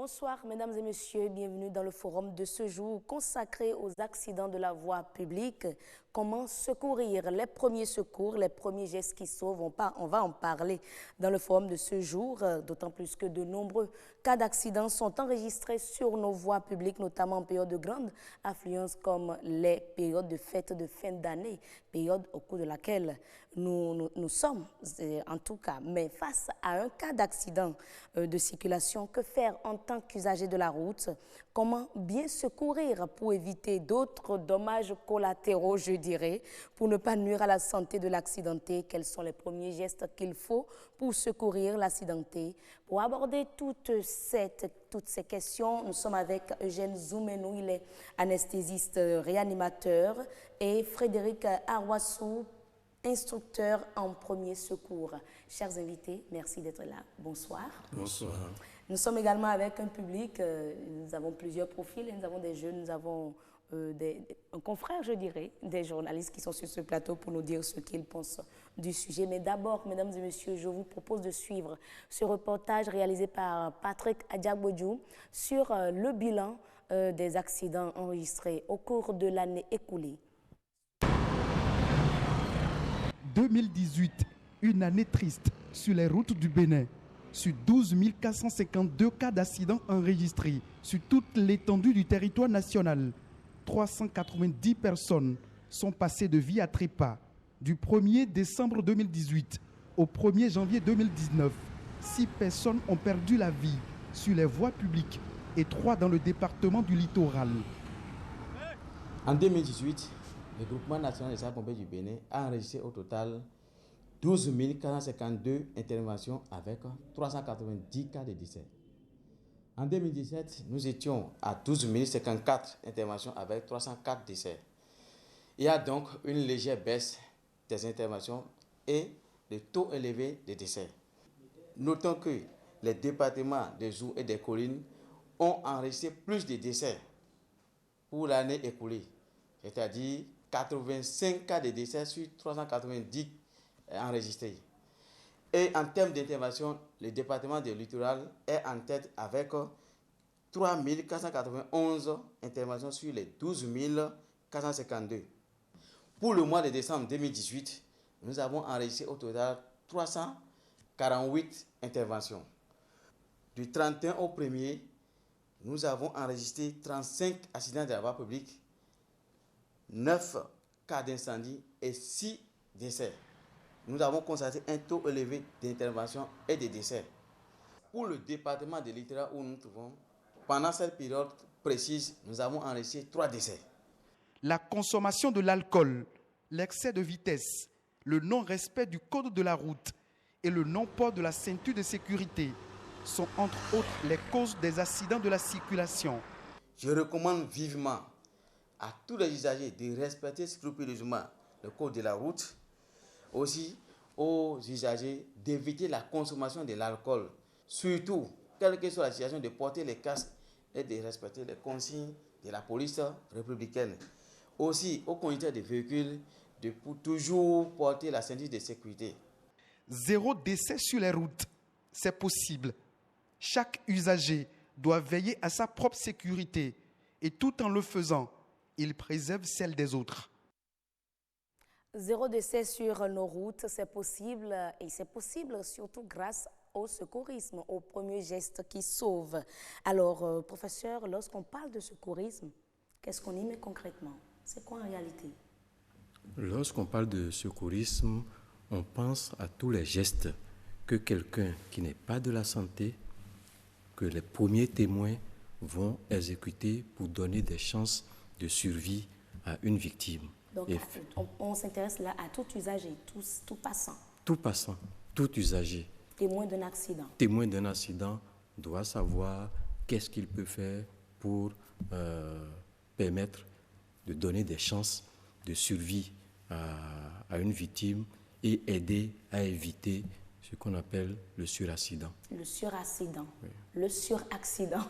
Bonsoir mesdames et messieurs, bienvenue dans le forum de ce jour consacré aux accidents de la voie publique. Comment secourir, les premiers secours, les premiers gestes qui sauvent, on va en parler dans le forum de ce jour, d'autant plus que de nombreux cas d'accidents sont enregistrés sur nos voies publiques, notamment en période de grande affluence comme les périodes de fêtes de fin d'année, période au cours de laquelle nous sommes, en tout cas. Mais face à un cas d'accident de circulation, que faire en tant qu'usager de la route? Comment bien secourir pour éviter d'autres dommages collatéraux, je dirais, pour ne pas nuire à la santé de l'accidenté? Quels sont les premiers gestes qu'il faut pour secourir l'accidenté? Pour aborder toutes ces questions, nous sommes avec Eugène Zoumenou, il est anesthésiste réanimateur, et Frédéric Arwassou, instructeur en premier secours. Chers invités, merci d'être là. Bonsoir. Bonsoir. Nous sommes également avec un public, nous avons plusieurs profils, nous avons des jeunes, nous avons un confrère, je dirais, des journalistes qui sont sur ce plateau pour nous dire ce qu'ils pensent du sujet. Mais d'abord, mesdames et messieurs, je vous propose de suivre ce reportage réalisé par Patrick Adjagbodjou sur le bilan des accidents enregistrés au cours de l'année écoulée. 2018, une année triste sur les routes du Bénin. Sur 12 452 cas d'accidents enregistrés sur toute l'étendue du territoire national, 390 personnes sont passées de vie à trépas. Du 1er décembre 2018 au 1er janvier 2019, 6 personnes ont perdu la vie sur les voies publiques et 3 dans le département du littoral. En 2018, le groupement national des sapeurs-pompiers du Bénin a enregistré au total 12 452 interventions avec 390 cas de décès. En 2017, nous étions à 12 054 interventions avec 304 décès. Il y a donc une légère baisse des interventions et le taux élevé des décès. Notons que les départements des Zou et des Collines ont enregistré plus de décès pour l'année écoulée, c'est-à-dire 85 cas de décès sur 390 enregistrés. Et en termes d'intervention, le département du littoral est en tête avec 3 491 interventions sur les 12 452. Pour le mois de décembre 2018, nous avons enregistré au total 348 interventions. Du 31 au 1er, nous avons enregistré 35 accidents de la voie publique, 9 cas d'incendie et 6 décès. Nous avons constaté un taux élevé d'intervention et de décès. Pour le département de littoral où nous nous trouvons, pendant cette période précise, nous avons enregistré 3 décès. La consommation de l'alcool, l'excès de vitesse, le non-respect du code de la route et le non-port de la ceinture de sécurité sont entre autres les causes des accidents de la circulation. Je recommande vivement à tous les usagers de respecter scrupuleusement le code de la route. Aussi aux usagers d'éviter la consommation de l'alcool. Surtout, quelle que soit la situation, de porter les casques et de respecter les consignes de la police républicaine. Aussi aux conducteurs de véhicules de toujours porter la ceinture de sécurité. 0 décès sur les routes, c'est possible. Chaque usager doit veiller à sa propre sécurité et tout en le faisant, il préserve celle des autres. 0 décès sur nos routes, c'est possible, et c'est possible surtout grâce au secourisme, au premier geste qui sauve. Alors, professeur, lorsqu'on parle de secourisme, qu'est-ce qu'on y met concrètement? C'est quoi en réalité? Lorsqu'on parle de secourisme, on pense à tous les gestes que quelqu'un qui n'est pas de la santé, que les premiers témoins vont exécuter pour donner des chances de survie à une victime. Donc, on s'intéresse là à tout usager, tout passant. Tout passant, tout usager. Témoin d'un accident. Témoin d'un accident doit savoir qu'est-ce qu'il peut faire pour permettre de donner des chances de survie à une victime et aider à éviter ce qu'on appelle le suraccident. Le suraccident. Oui. Le suraccident.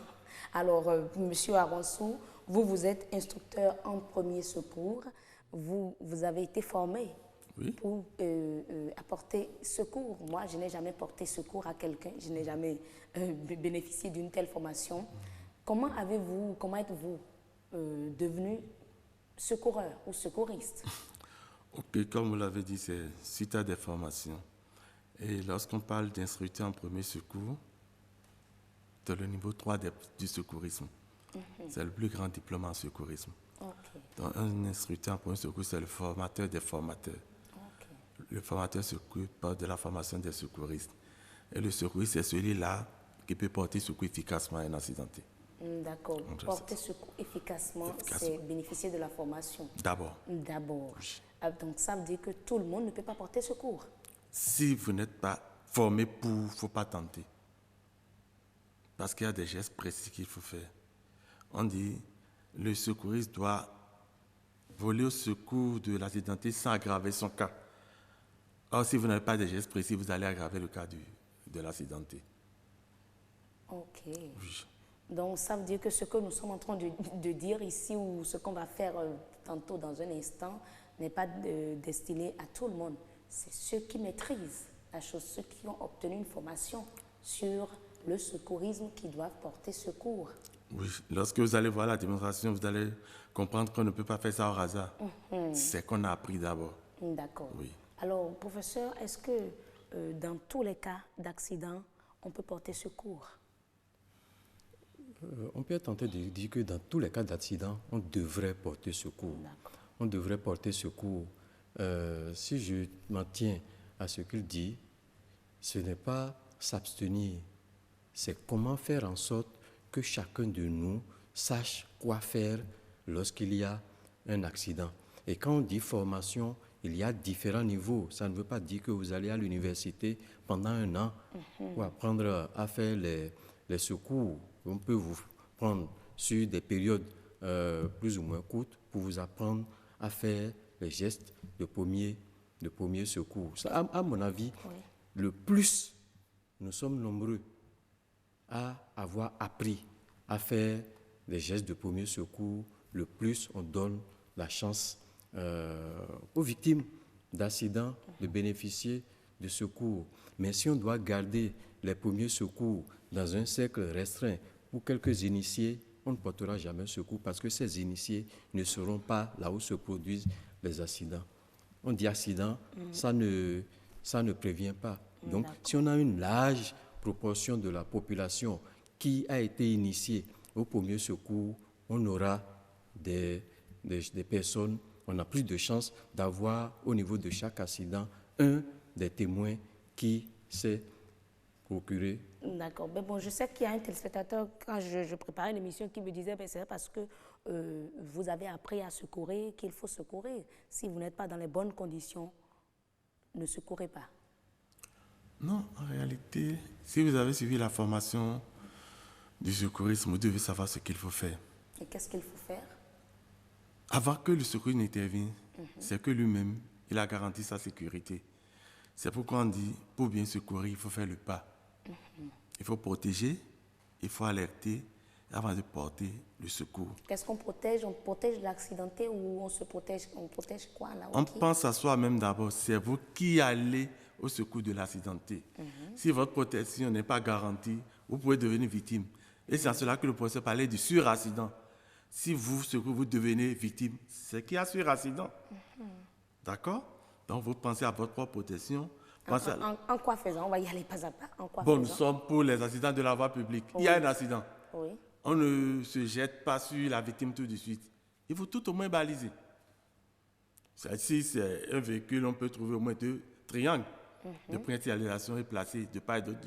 Alors, Monsieur Arwassou, vous êtes instructeur en premier secours. Vous avez été formé Oui. pour apporter secours. Moi, je n'ai jamais porté secours à quelqu'un, je n'ai jamais bénéficié d'une telle formation. Comment êtes-vous devenu secoureur ou secouriste? Ok, comme vous l'avez dit, c'est suite à des formations. Et lorsqu'on parle d'instructeur en premier secours, c'est le niveau 3 du secourisme. C'est le plus grand diplôme en secourisme. Ok. Donc, un instructeur en premier secours, c'est le formateur des formateurs. Ok. Le formateur s'occupe de la formation des secouristes. Et le secouriste, c'est celui-là qui peut porter secours efficacement à un accidenté. D'accord. Donc, Porter secours efficacement, c'est bénéficier de la formation. D'abord. D'abord. Donc, ça veut dire que tout le monde ne peut pas porter secours. Si vous n'êtes pas formé pour, il ne faut pas tenter. Parce qu'il y a des gestes précis qu'il faut faire. On dit, le secouriste doit voler au secours de l'accidenté sans aggraver son cas. Or, si vous n'avez pas de gestes précis, vous allez aggraver le cas de l'accidenté. Ok. Oui. Donc, ça veut dire que ce que nous sommes en train de dire ici, ou ce qu'on va faire tantôt dans un instant, n'est pas destiné à tout le monde. C'est ceux qui maîtrisent la chose, ceux qui ont obtenu une formation sur le secourisme qui doivent porter secours. Oui, lorsque vous allez voir la démonstration, vous allez comprendre qu'on ne peut pas faire ça au hasard. C'est qu'on a appris d'abord. D'accord. Oui. Alors, professeur, est-ce que dans tous les cas d'accident, on peut porter secours? On peut être tenté de dire que dans tous les cas d'accident, on devrait porter secours. On devrait porter secours. Si je m'en tiens à ce qu'il dit, ce n'est pas s'abstenir, c'est comment faire en sorte que chacun de nous sache quoi faire lorsqu'il y a un accident. Et quand on dit formation, il y a différents niveaux. Ça ne veut pas dire que vous allez à l'université pendant un an pour apprendre à faire les secours. On peut vous prendre sur des périodes plus ou moins courtes pour vous apprendre à faire les gestes de premier secours. Ça, à mon avis, le plus nous sommes nombreux à avoir appris à faire des gestes de premier secours, le plus on donne la chance aux victimes d'accidents de bénéficier de secours. Mais si on doit garder les premiers secours dans un cercle restreint pour quelques initiés, on ne portera jamais secours parce que ces initiés ne seront pas là où se produisent les accidents. On dit accident, ça ne prévient pas. Donc, si on a une large proportion de la population qui a été initiée au premier secours, on aura des personnes, on a plus de chances d'avoir au niveau de chaque accident un des témoins qui s'est procuré. D'accord. Mais bon, je sais qu'il y a un téléspectateur, quand je préparais l'émission, qui me disait c'est parce que vous avez appris à secourir qu'il faut secourir. Si vous n'êtes pas dans les bonnes conditions, ne secourez pas. Non, en réalité, si vous avez suivi la formation du secourisme, vous devez savoir ce qu'il faut faire. Et qu'est-ce qu'il faut faire? Avant que le secouriste n'intervienne, c'est que lui-même, il a garanti sa sécurité. C'est pourquoi on dit, pour bien secourir, il faut faire le pas. Il faut protéger, il faut alerter avant de porter le secours. Qu'est-ce qu'on protège? On protège l'accidenté ou on se protège? On protège quoi là? On pense à soi-même d'abord. C'est vous qui allez au secours de l'accidenté. Si votre protection n'est pas garantie, vous pouvez devenir victime. Et c'est en cela que le professeur parlait du suraccident. Si vous devenez victime, c'est qu'il y a suraccident. D'accord? Donc vous pensez à votre propre protection. En quoi faisant? On va y aller pas à pas. En quoi Bon, nous faisant? sommes pour les accidents de la voie publique. Il y a un accident. Oui. On ne se jette pas sur la victime tout de suite. Il faut tout au moins baliser. Si c'est un véhicule, on peut trouver au moins 2 triangles de point de signalisation et placer de part et d'autre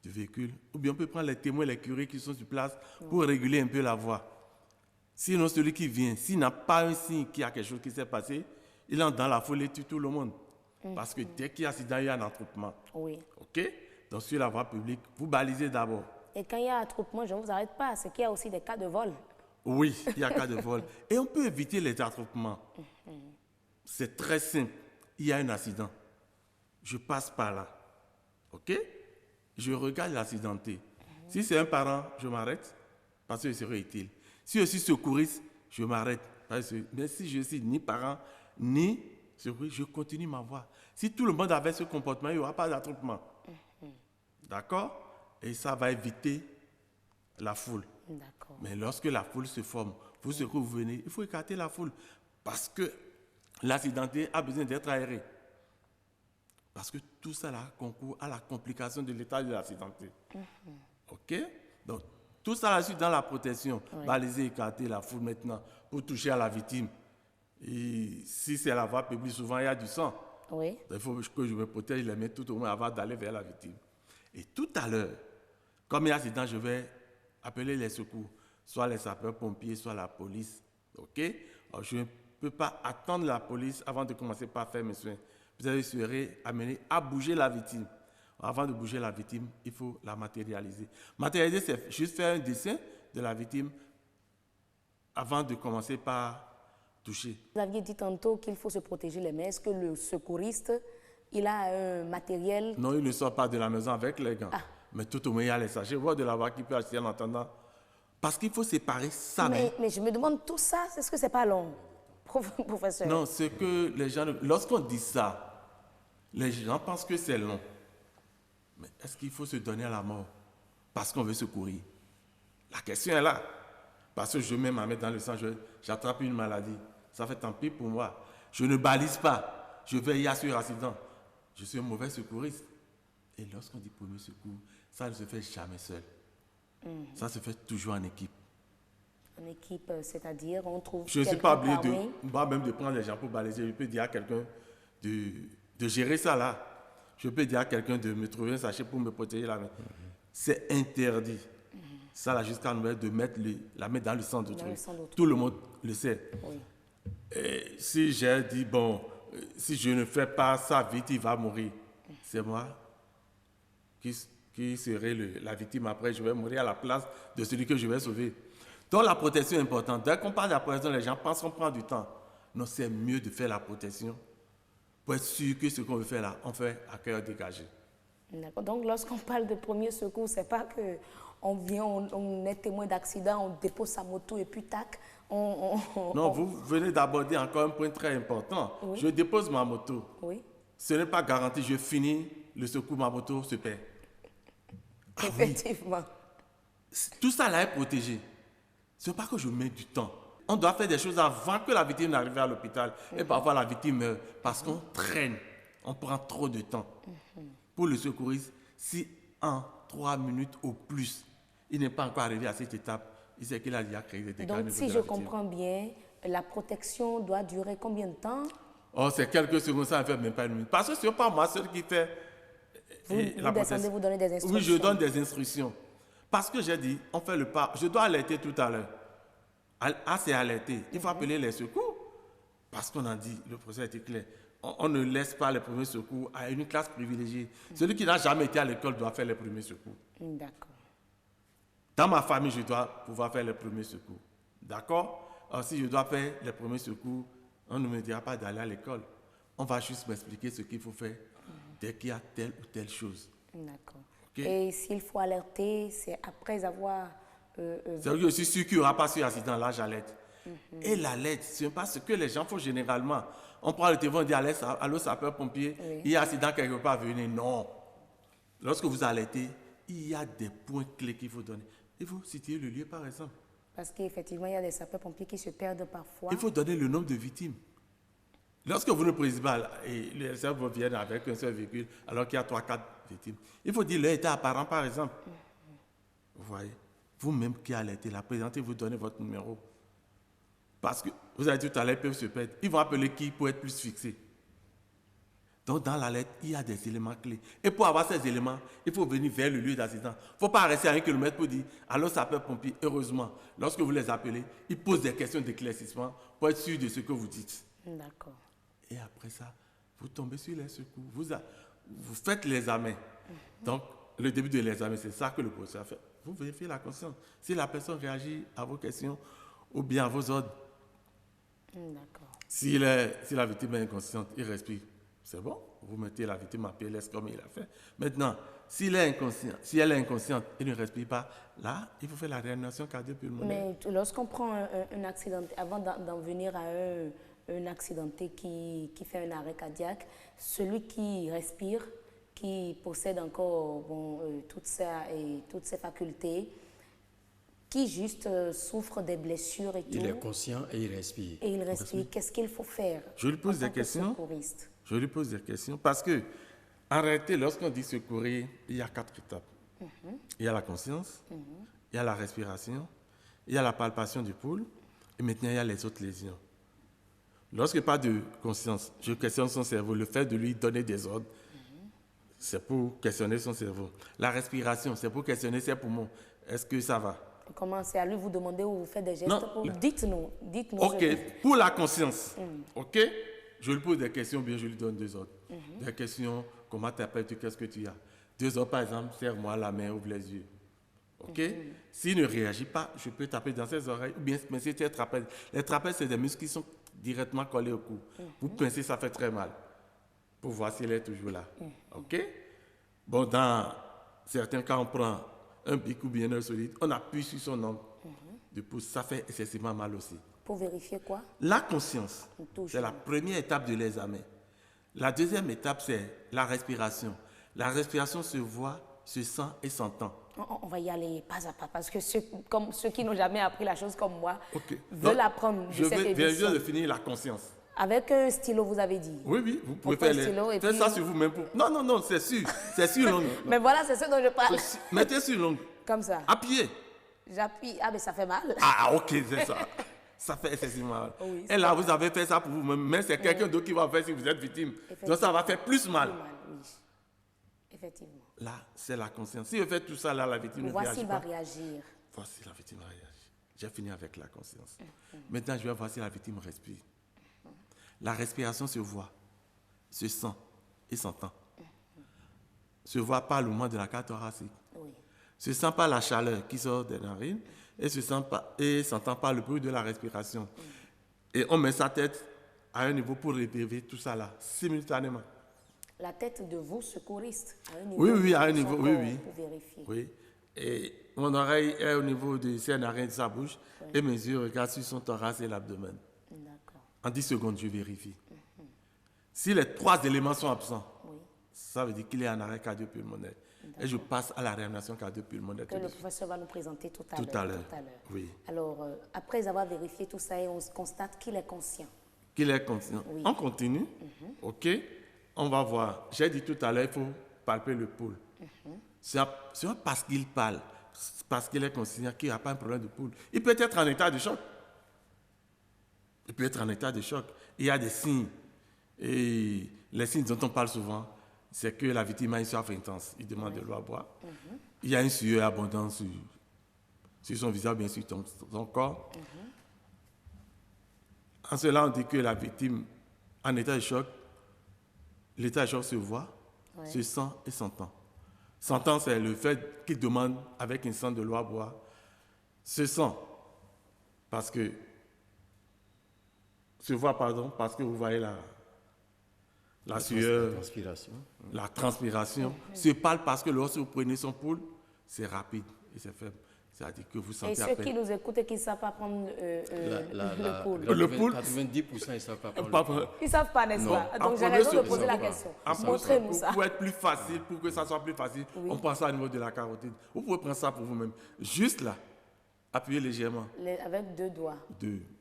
du véhicule. Ou bien on peut prendre les témoins, les curés qui sont sur place pour réguler un peu la voie. Sinon, celui qui vient, s'il n'a pas un signe qu'il y a quelque chose qui s'est passé, il entre dans la foule et tue tout le monde. Parce que dès qu'il y a accident, il y a un attroupement. Oui. OK? Donc, sur la voie publique, vous balisez d'abord. Et quand il y a attroupement, je ne vous arrête pas, c'est qu'il y a aussi des cas de vol. Oui, il y a cas de vol. Et on peut éviter les attroupements. C'est très simple. Il y a un accident. Je passe par là. OK? Je regarde l'accidenté. Si c'est un parent, je m'arrête parce que je serai utile. Si je suis secouriste, je m'arrête. Mais si je ne suis ni parent, ni je continue ma voie. Si tout le monde avait ce comportement, il n'y aura pas d'attroupement. D'accord? Et ça va éviter la foule. D'accord. Mais lorsque la foule se forme, vous, ce que vous venez, il faut écarter la foule. Parce que l'accidenté a besoin d'être aéré. Parce que tout ça là concourt à la complication de l'état de l'accidenté. OK? Donc, tout ça là, je suis dans la protection. Oui. Baliser, écarter la foule maintenant pour toucher à la victime. Et si c'est la voie publique, souvent il y a du sang. Oui. Il faut que je me protège les mains tout au moins avant d'aller vers la victime. Et tout à l'heure, comme il y a accident, je vais appeler les secours, soit les sapeurs-pompiers, soit la police. OK? Alors, je ne peux pas attendre la police avant de commencer par faire mes soins. Vous serez amené à bouger la victime. Avant de bouger la victime, il faut la matérialiser. Matérialiser, c'est juste faire un dessin de la victime avant de commencer par toucher. Vous aviez dit tantôt qu'il faut se protéger les mains. Est-ce que le secouriste, il a un matériel? Non, il ne sort pas de la maison avec les gants. Mais tout au moins, il y a les sachets. Voir de la voix qui peut acheter en entendant. Parce qu'il faut séparer sa main. Mais je me demande tout ça, est-ce que c'est pas long, professeur? Non, c'est que les gens... Lorsqu'on dit ça, les gens pensent que c'est long. Mais est-ce qu'il faut se donner à la mort parce qu'on veut secourir? La question est là. Parce que je mets ma main dans le sang, j'attrape une maladie. Ça fait tant pis pour moi. Je ne balise pas. Je veille sur accident. Je suis un mauvais secouriste. Et lorsqu'on dit premier secours, ça ne se fait jamais seul. Ça se fait toujours en équipe. En équipe, c'est-à-dire, on trouve Je ne suis pas obligé même de prendre les gens pour baliser. Je peux dire à quelqu'un de gérer ça là. Je peux dire à quelqu'un de me trouver un sachet pour me protéger la main. C'est interdit. Ça là, jusqu'à nous de mettre la main dans le sang d'autrui. Tout le monde le sait. Oui. Et si j'ai dit, bon, si je ne fais pas ça vite, il va mourir. C'est moi qui serai la victime après. Je vais mourir à la place de celui que je vais sauver. Donc la protection est importante. Dès qu'on parle de la protection, les gens pensent qu'on prend du temps. Non, c'est mieux de faire la protection pour être sûr que ce qu'on veut faire là, on fait à cœur dégagé. D'accord. Donc lorsqu'on parle de premier secours, c'est pas que on vient, on est témoin d'accident, on dépose sa moto et puis tac, Non, vous venez d'aborder encore un point très important. Oui. Je dépose ma moto. Oui. Ce n'est pas garanti, je finis le secours, ma moto se perd. Effectivement. Oui. Tout ça là est protégé. Ce n'est pas que je mets du temps. On doit faire des choses avant que la victime n'arrive à l'hôpital. Et parfois la victime meurt parce qu'on traîne. On prend trop de temps. Pour le secouriste, si en 3 minutes au plus, il n'est pas encore arrivé à cette étape, il sait qu'il a déjà créé des dégâts. Donc si je comprends bien, la protection doit durer combien de temps? Oh, c'est quelques secondes, ça ne fait même pas une minute. Parce que ce n'est pas moi seul qui fait Vous descendez, vous donnez des instructions? Oui, je donne des instructions. Parce que j'ai dit, on fait le pas. Je dois alerter tout à l'heure. Ah, c'est alerter. Il faut appeler les secours. Parce qu'on a dit, le procès a été clair. On ne laisse pas les premiers secours à une classe privilégiée. Celui qui n'a jamais été à l'école doit faire les premiers secours. D'accord. Dans ma famille, je dois pouvoir faire les premiers secours. D'accord? Alors, si je dois faire les premiers secours, on ne me dira pas d'aller à l'école. On va juste m'expliquer ce qu'il faut faire dès qu'il y a telle ou telle chose. D'accord. Okay? Et s'il faut alerter, c'est après avoir... C'est vrai que je suis sûr qu'il n'y aura pas ce accident, là j'alerte. Et l'alerte, ce n'est pas ce que les gens font généralement. On prend le téléphone et dit allô sapeur-pompier, il y a un accident quelque part, venez. Non. Lorsque vous alertez, il y a des points clés qu'il faut donner. Il faut situer le lieu par exemple. Parce qu'effectivement, il y a des sapeurs-pompiers qui se perdent parfois. Il faut donner le nombre de victimes. Lorsque vous ne précisez pas, et les sapeurs viennent avec un seul véhicule, alors qu'il y a 3-4 victimes, il faut dire leur état apparent par exemple. Vous voyez, vous-même qui alertez, la présentez, vous donnez votre numéro. Parce que, vous avez dit tout à l'heure, ils peuvent se perdre. Ils vont appeler qui pour être plus fixés. Donc, dans la lettre, il y a des éléments clés. Et pour avoir ces éléments, il faut venir vers le lieu d'accident. Il ne faut pas rester à 1 kilomètre pour dire, allô, sapeur-pompier. Heureusement, lorsque vous les appelez, ils posent des questions d'éclaircissement pour être sûr de ce que vous dites. D'accord. Et après ça, vous tombez sur les secours. Vous faites l'examen. Donc, le début de l'examen, c'est ça que le professeur fait. Vous vérifiez la conscience. Si la personne réagit à vos questions ou bien à vos ordres. D'accord. Si la victime est inconsciente, il respire. C'est bon, vous mettez la victime en PLS comme il a fait. Maintenant, si elle est inconsciente et ne respire pas, là, il faut faire la réanimation cardio-pulmonaire. Mais lorsqu'on prend un accident, avant d'en venir à un accidenté qui fait un arrêt cardiaque, celui qui respire, qui possède encore toutes ses facultés, qui juste souffre des blessures et tout. Il est conscient et il respire. Et il respire. Qu'est-ce qu'il faut faire? Je lui pose des questions. Je lui pose des questions parce que, en réalité, lorsqu'on dit secourir, il y a 4 étapes. Il y a la conscience, il y a la respiration, il y a la palpation du pouls, et maintenant il y a les autres lésions. Lorsqu'il pas de conscience, je questionne son cerveau. Le fait de lui donner des ordres, c'est pour questionner son cerveau. La respiration, c'est pour questionner ses poumons. Est-ce que ça va? Comment c'est à lui vous demander ou vous faites des gestes pour... Dites-nous. Ok, pour la conscience, ok, je lui pose des questions, bien je lui donne 2 ordres. Des questions, comment t'appelles-tu, qu'est-ce que tu as? 2 ordres, par exemple, serre-moi la main, ouvre les yeux. Ok? S'il ne réagit pas, je peux taper dans ses oreilles ou bien pincer ses trapèzes. Les trapèzes, c'est des muscles qui sont directement collés au cou. Pour pincer, ça fait très mal. Pour voir s'il est toujours là. Ok? Bon, dans certains cas, on prend un bic ou bien un solide, on appuie sur son ongle de pouce. Ça fait excessivement mal aussi. Pour vérifier quoi? La conscience, c'est la première étape de l'examen. La deuxième étape, c'est la respiration. La respiration se voit, se sent et s'entend. On va y aller pas à pas, parce que ceux qui n'ont jamais appris la chose comme moi veulent Donc, apprendre de cette Je émission. viens de finir la conscience. Avec un stylo, vous avez dit? Oui, vous pouvez prend un faire stylo et faites puis- ça sur vous-même. Non, c'est sûr. C'est sur l'ongle. Mais voilà, c'est ce dont je parle. Mettez sur l'ongle. Comme ça. Appuyez. J'appuie. Ah, mais ça fait mal. Ah, ok, c'est ça. Ça fait excessivement mal. Oui, Et là, vous avez fait ça pour vous-même, mais c'est quelqu'un d'autre qui va faire si vous êtes victime. Donc ça va faire plus mal. Oui. Effectivement. Là, c'est la conscience. Si je fais tout ça, là, la victime ne Voici réagit il va pas. réagir. Voici la victime réagit. J'ai fini avec la conscience. Maintenant, je vais voir si la victime respire. La respiration se voit, se sent et s'entend. Se voit par le mouvement de la cage thoracique. Oui. Se sent par la chaleur qui sort des narines et s'entend par le bruit de la respiration. Et on met sa tête à un niveau pour relever tout ça là, simultanément. La tête de vous, secouriste, à un niveau. Oui, à un niveau, encore oui. Pour vérifier. Oui. Et mon oreille est au niveau de ses narines de sa bouche et mes yeux regardent sur son thorax et l'abdomen. D'accord. En 10 secondes, je vérifie. Si les 3 éléments sont absents, ça veut dire qu'il est en arrêt cardio-pulmonaire. Et je passe à la réanimation cardio-pulmonaire. Que le professeur va nous présenter tout à Tout à l'heure. l'heure. Oui. Alors, après avoir vérifié tout ça, et on constate qu'il est conscient. Qu'il est conscient. Oui. On continue. OK. On va voir. J'ai dit tout à l'heure, il faut palper le pouls. C'est pas parce qu'il parle, parce qu'il est conscient qu'il n'y a pas un problème de pouls. Il peut être en état de choc. Il y a des signes. Et les signes dont on parle souvent, c'est que la victime a une soif intense. Il demande de l'eau à boire. Il y a une sueur abondante sur son visage, bien sûr, son corps. En cela, on dit que la victime, en état de choc, l'état de choc se voit, se sent et s'entend. S'entend, c'est le fait qu'il demande avec une sang de l'eau à boire. Se sent, parce que se voit, parce que vous voyez la sueur, la transpiration. Se parle parce que lorsque vous prenez son pouls, c'est rapide et c'est faible. C'est-à-dire que vous sentez Et ceux qui nous écoutent et qui ne savent pas prendre le pouls. Le pouls, 90%, ils ne savent pas prendre pas le pouls. Ils ne savent pas, n'est-ce Non. pas? Donc j'ai Apprenez raison de ce- poser la ils savent question. Après, Montrez-nous ça. pour être plus facile, pour que ça soit plus facile, on prend ça au niveau de la carotide. Vous pouvez prendre ça pour vous-même. Juste là, appuyez légèrement. Avec 2 doigts.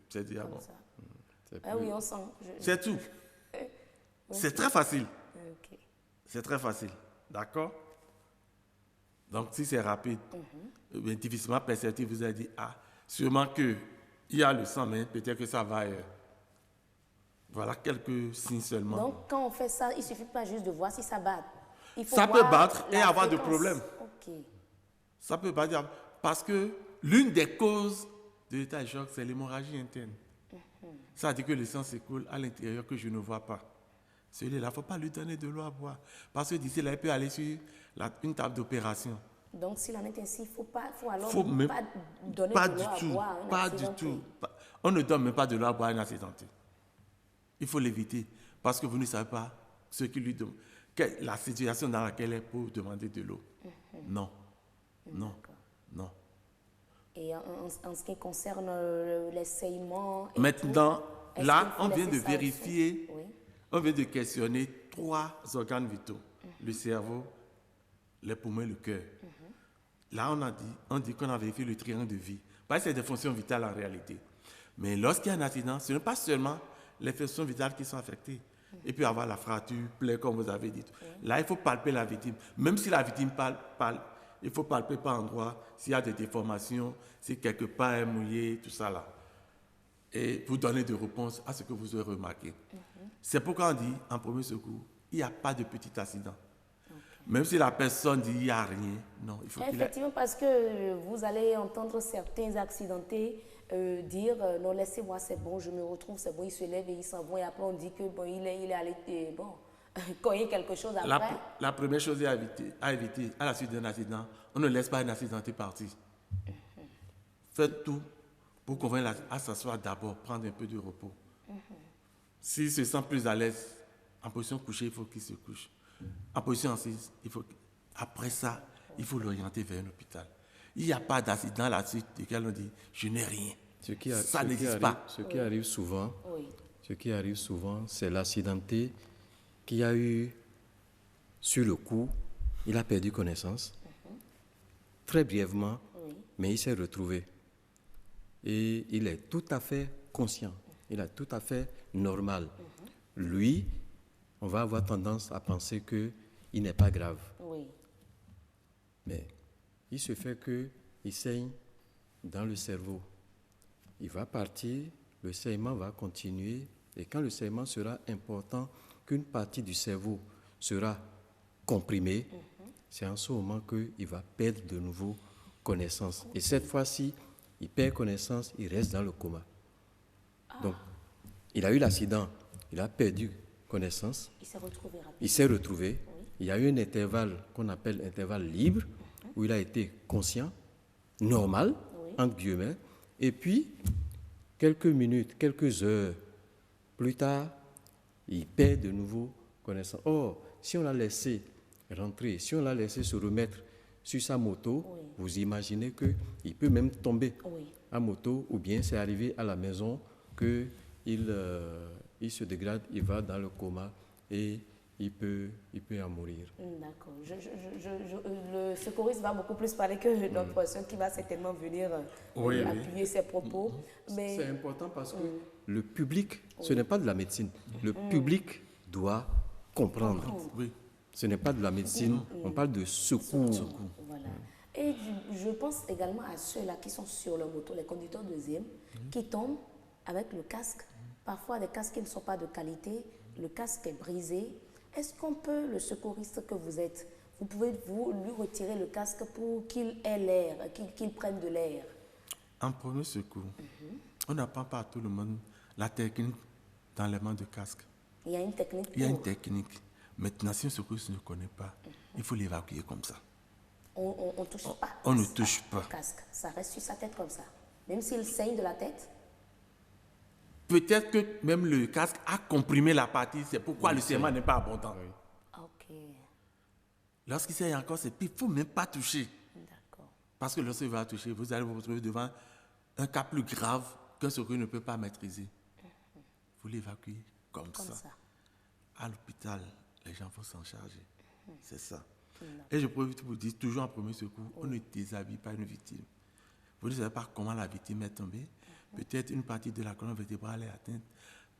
C'est déjà bon. Comme ça. Ah oui, on sent. C'est tout. C'est très facile. Ok. C'est très facile. D'accord? Donc, si c'est rapide, bien, difficilement perceptible, vous allez dire, sûrement qu'il y a le sang, mais peut-être que ça va ailleurs. Voilà quelques signes seulement. Donc, quand on fait ça, il ne suffit pas juste de voir si ça bat. Il faut Ça peut voir battre et la avoir de fréquence. problèmes. Ok. Ça peut pas dire. Parce que l'une des causes de l'état de choc, c'est l'hémorragie interne. Ça veut dire que le sang s'écoule à l'intérieur que je ne vois pas. Celui-là, il ne faut pas lui donner de l'eau à boire. Parce que d'ici là, il peut aller sur une table d'opération. Donc, s'il en est ainsi, il faut alors Faut même- pas donner Pas de du l'eau à tout. boire à un Pas du accidenté. tout. On ne donne même pas de l'eau à boire à un accidenté. Il faut l'éviter. Parce que vous ne savez pas ce qui lui demande. La situation dans laquelle elle est pour demander de l'eau. Non. Non. Non. Et en ce qui concerne les saignements, Maintenant, Est-ce Là, qu'il faut on vient laisser de ça vérifier, aussi? Oui. on vient de questionner 3 organes vitaux, le cerveau, les poumons et le cœur. Là, on dit qu'on a vérifié le triangle de vie. Parce que c'est des fonctions vitales en réalité. Mais lorsqu'il y a un accident, ce n'est pas seulement les fonctions vitales qui sont affectées. Il peut y avoir la fracture, plaie, comme vous avez dit. Là, il faut palper la victime. Même si la victime parle, il faut palper par endroit, s'il y a des déformations, si quelque part est mouillé, tout ça là. Et vous donner des réponses à ce que vous aurez remarqué. C'est pourquoi on dit, en premier secours, il n'y a pas de petit accident. Même si la personne dit il n'y a rien, non, il faut qu'il ait... Effectivement, parce que vous allez entendre certains accidentés dire non, laissez-moi, c'est bon, je me retrouve, c'est bon, ils se lèvent et ils s'en vont. Et après, on dit que bon, il est allé, bon, cogner quelque chose après. La première chose à éviter à la suite d'un accident, on ne laisse pas un accidenté partir. Faites tout pour convaincre à s'asseoir d'abord, prendre un peu de repos. S'il se sent plus à l'aise, en position couchée, il faut qu'il se couche. En position assise, après ça, il faut l'orienter vers un hôpital. Il n'y a pas d'accident là-dessus duquel on dit je n'ai rien. Ça n'existe pas. Ce qui arrive souvent, Oui. C'est l'accidenté qui a eu sur le coup, il a perdu connaissance très brièvement, mais il s'est retrouvé. Et il est tout à fait conscient, il est tout à fait normal. Lui, on va avoir tendance à penser qu'il n'est pas grave. Oui. Mais il se fait qu'il saigne dans le cerveau. Il va partir, le saignement va continuer, et quand le saignement sera important, qu'une partie du cerveau sera comprimée, c'est en ce moment qu'il va perdre de nouveau connaissance. Et cette fois-ci, il perd connaissance, il reste dans le coma. Donc, il a eu l'accident, il a perdu connaissance. Il s'est retrouvé rapidement. Il s'est retrouvé. Il y a eu un intervalle qu'on appelle intervalle libre, où il a été conscient, normal, entre guillemets. Et puis, quelques minutes, quelques heures plus tard, il perd de nouveau connaissance. Or, si on l'a laissé rentrer, si on l'a laissé se remettre sur sa moto, vous imaginez qu'il peut même tomber à moto, ou bien c'est arrivé à la maison qu'il se dégrade, il va dans le coma et il peut en mourir. D'accord. Le secouriste va beaucoup plus parler que notre personne qui va certainement venir appuyer ses propos. Mais... C'est important parce que le public, ce n'est pas de la médecine. Le public doit comprendre. Oui. Ce n'est pas de la médecine, on parle de secours. Voilà. Et je pense également à ceux-là qui sont sur leur moto, les conducteurs deuxième, qui tombent avec le casque. Parfois, des casques qui ne sont pas de qualité, le casque est brisé. Est-ce qu'on peut, le secouriste que vous êtes, vous pouvez lui retirer le casque pour qu'il ait l'air, qu'il prenne de l'air? En premier secours, on n'apprend pas à tout le monde la technique d'enlèvement de casque. Il y a une technique pour... Il y a une technique. Maintenant, si un secouriste ne connaît pas, il faut l'évacuer comme ça. On ne touche pas. On ne touche pas. Le casque, ça reste sur sa tête comme ça. Même s'il saigne de la tête. Peut-être que même le casque a comprimé la partie, c'est pourquoi le serment n'est pas abondant. Ok. Lorsqu'il saigne encore, il ne faut même pas toucher. D'accord. Parce que lorsqu'il va toucher, vous allez vous retrouver devant un cas plus grave qu'un secours ne peut pas maîtriser. Vous l'évacuez comme ça. À l'hôpital, les gens vont s'en charger. C'est ça. Et je peux vous dire, toujours en premier secours, on ne déshabille pas une victime. Vous ne savez pas comment la victime est tombée. Peut-être une partie de la colonne vertébrale est atteinte.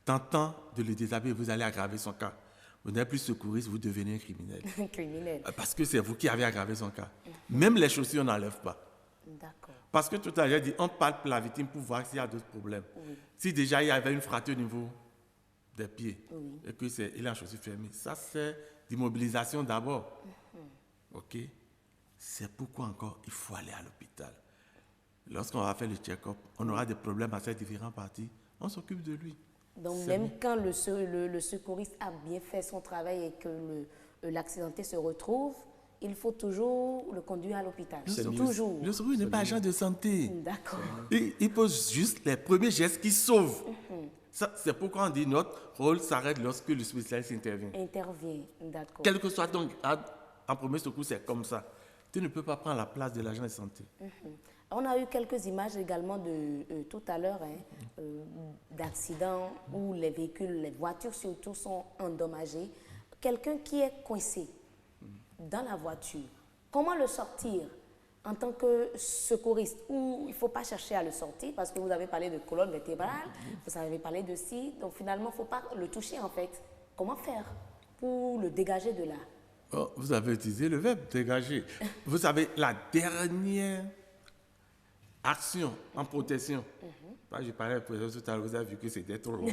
Tentant de le déshabiller, vous allez aggraver son cas. Vous n'êtes plus secouriste, vous devenez un criminel. Criminel. Parce que c'est vous qui avez aggravé son cas. Même les chaussures, on n'enlève pas. D'accord. Parce que tout à l'heure, j'ai dit, on palpe la victime pour voir s'il y a d'autres problèmes. Si déjà il y avait une fracture au niveau des pieds et qu'il a une chaussure fermée, ça c'est d'immobilisation d'abord. Ok? C'est pourquoi encore il faut aller à l'hôpital. Lorsqu'on va faire le check-up, on aura des problèmes à ces différentes parties, on s'occupe de lui. Donc même quand le secouriste a bien fait son travail et que l'accidenté se retrouve, il faut toujours le conduire à l'hôpital. Toujours. Le secouriste n'est pas agent de santé. D'accord. Il pose juste les premiers gestes qui sauvent. C'est pourquoi on dit notre rôle s'arrête lorsque le spécialiste intervient. Intervient, d'accord. Quel que soit ton grade, en premier secours, c'est comme ça. Tu ne peux pas prendre la place de l'agent de santé. On a eu quelques images également de tout à l'heure d'accidents où les véhicules, les voitures surtout sont endommagées. Quelqu'un qui est coincé dans la voiture, comment le sortir en tant que secouriste? Ou il ne faut pas chercher à le sortir parce que vous avez parlé de colonne vertébrale, vous avez parlé de ci, donc finalement il ne faut pas le toucher en fait. Comment faire pour le dégager de là? Oh, vous avez utilisé le verbe dégager. Vous savez, la dernière action en protection, je parlais de protection tout à l'heure, vous avez vu que c'était trop long.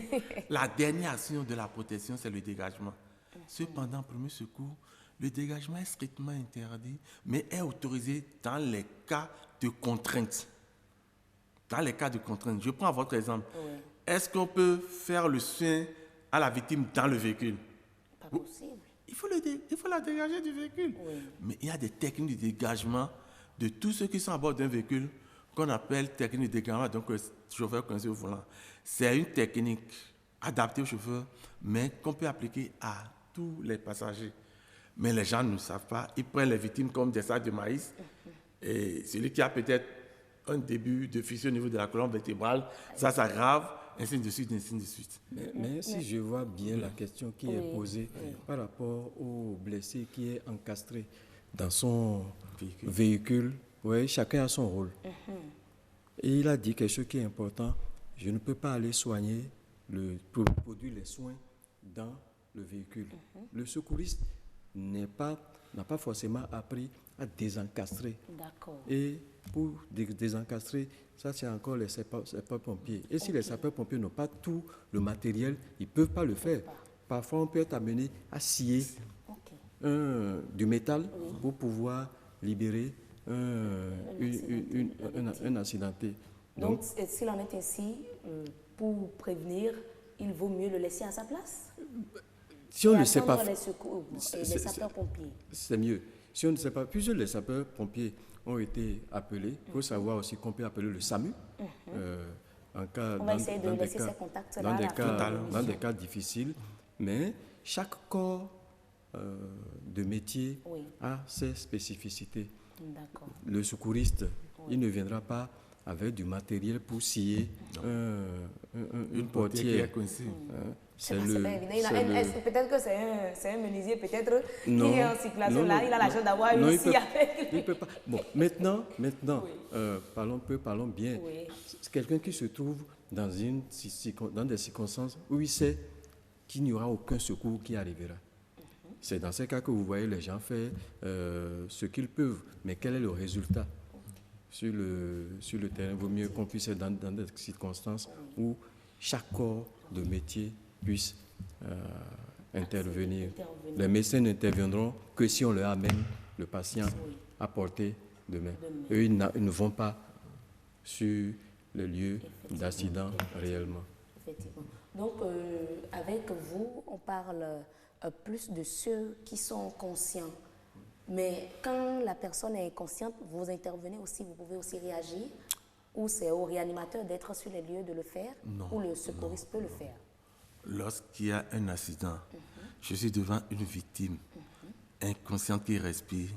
La dernière action de la protection, c'est le dégagement. Cependant, premier secours, le dégagement est strictement interdit, mais est autorisé dans les cas de contrainte. Dans les cas de contrainte. Je prends votre exemple. Oui. Est-ce qu'on peut faire le soin à la victime dans le véhicule? Pas possible. Il faut la dégager du véhicule. Oui. Mais il y a des techniques de dégagement de tous ceux qui sont à bord d'un véhicule qu'on appelle technique de dégagement, donc le chauffeur coincé au volant. C'est une technique adaptée au chauffeur, mais qu'on peut appliquer à tous les passagers. Mais les gens ne savent pas. Ils prennent les victimes comme des sacs de maïs. Et celui qui a peut-être un début de fissure au niveau de la colonne vertébrale, ça s'aggrave, ainsi de suite, ainsi de suite. Mais si je vois bien la question qui est posée par rapport au blessé qui est encastré dans son véhicule, oui, chacun a son rôle. Et il a dit quelque chose qui est important. Je ne peux pas aller soigner, produire les soins dans le véhicule. Le secouriste n'a pas forcément appris à désencastrer. D'accord. Et pour désencastrer, ça c'est encore les sapeurs-pompiers. Et si les sapeurs-pompiers n'ont pas tout le matériel, ils ne peuvent pas le faire. Parfois, on peut être amené à scier du métal pour pouvoir libérer un accidenté. Donc s'il en est ainsi, pour prévenir, il vaut mieux le laisser à sa place? Si on ne sait pas, les secours et les sapeurs-pompiers. C'est mieux. Si on ne sait pas, plusieurs les sapeurs-pompiers ont été appelés. Il faut savoir aussi qu'on peut appeler le SAMU. En cas, on va essayer de laisser ces contacts-là dans des cas difficiles. Mais chaque corps de métier a ses spécificités. D'accord. Le secouriste, il ne viendra pas avec du matériel pour scier une portière. Peut-être que c'est un menuisier, peut-être, qui est en circulation là, il a la chance d'avoir une scie avec lui. Il peut pas. Bon, maintenant, parlons bien. Oui. C'est quelqu'un qui se trouve dans des circonstances où il sait qu'il n'y aura aucun secours qui arrivera. C'est dans ces cas que vous voyez les gens faire ce qu'ils peuvent, mais quel est le résultat? Sur le terrain, il vaut mieux qu'on puisse être dans des circonstances où chaque corps de métier puisse intervenir. Les médecins n'interviendront que si on leur amène le patient à portée de main. Eux, ils ne vont pas sur le lieu d'accident réellement. Effectivement. Donc, avec vous, on parle plus de ceux qui sont conscients. Mais quand la personne est inconsciente, vous intervenez aussi, vous pouvez aussi réagir, ou c'est au réanimateur d'être sur les lieux de le faire, ou le secouriste peut le faire. Lorsqu'il y a un accident, je suis devant une victime inconsciente qui respire,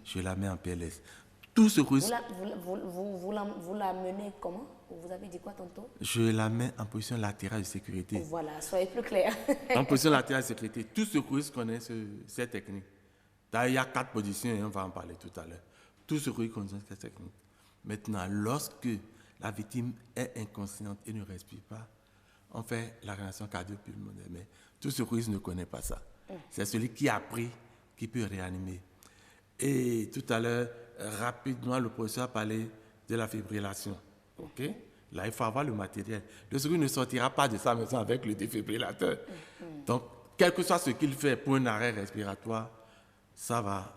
je la mets en PLS. Tout secouriste... Vous la menez comment? Vous avez dit quoi tantôt? Je la mets en position latérale de sécurité. Voilà, soyez plus clair. En position latérale de sécurité. Tout secouriste connaît cette technique. D'ailleurs, il y a 4 positions et on va en parler tout à l'heure. Tout secouriste connaît cette technique. Maintenant, lorsque la victime est inconsciente et ne respire pas, on fait la réanimation cardio-pulmonaire. Mais tout secouriste ne connaît pas ça. C'est celui qui a appris qui peut réanimer. Et tout à l'heure, rapidement, le professeur a parlé de la fibrillation. OK? Là, il faut avoir le matériel. Le secours ne sortira pas de sa maison avec le défibrillateur. Donc, quel que soit ce qu'il fait pour un arrêt respiratoire, ça va.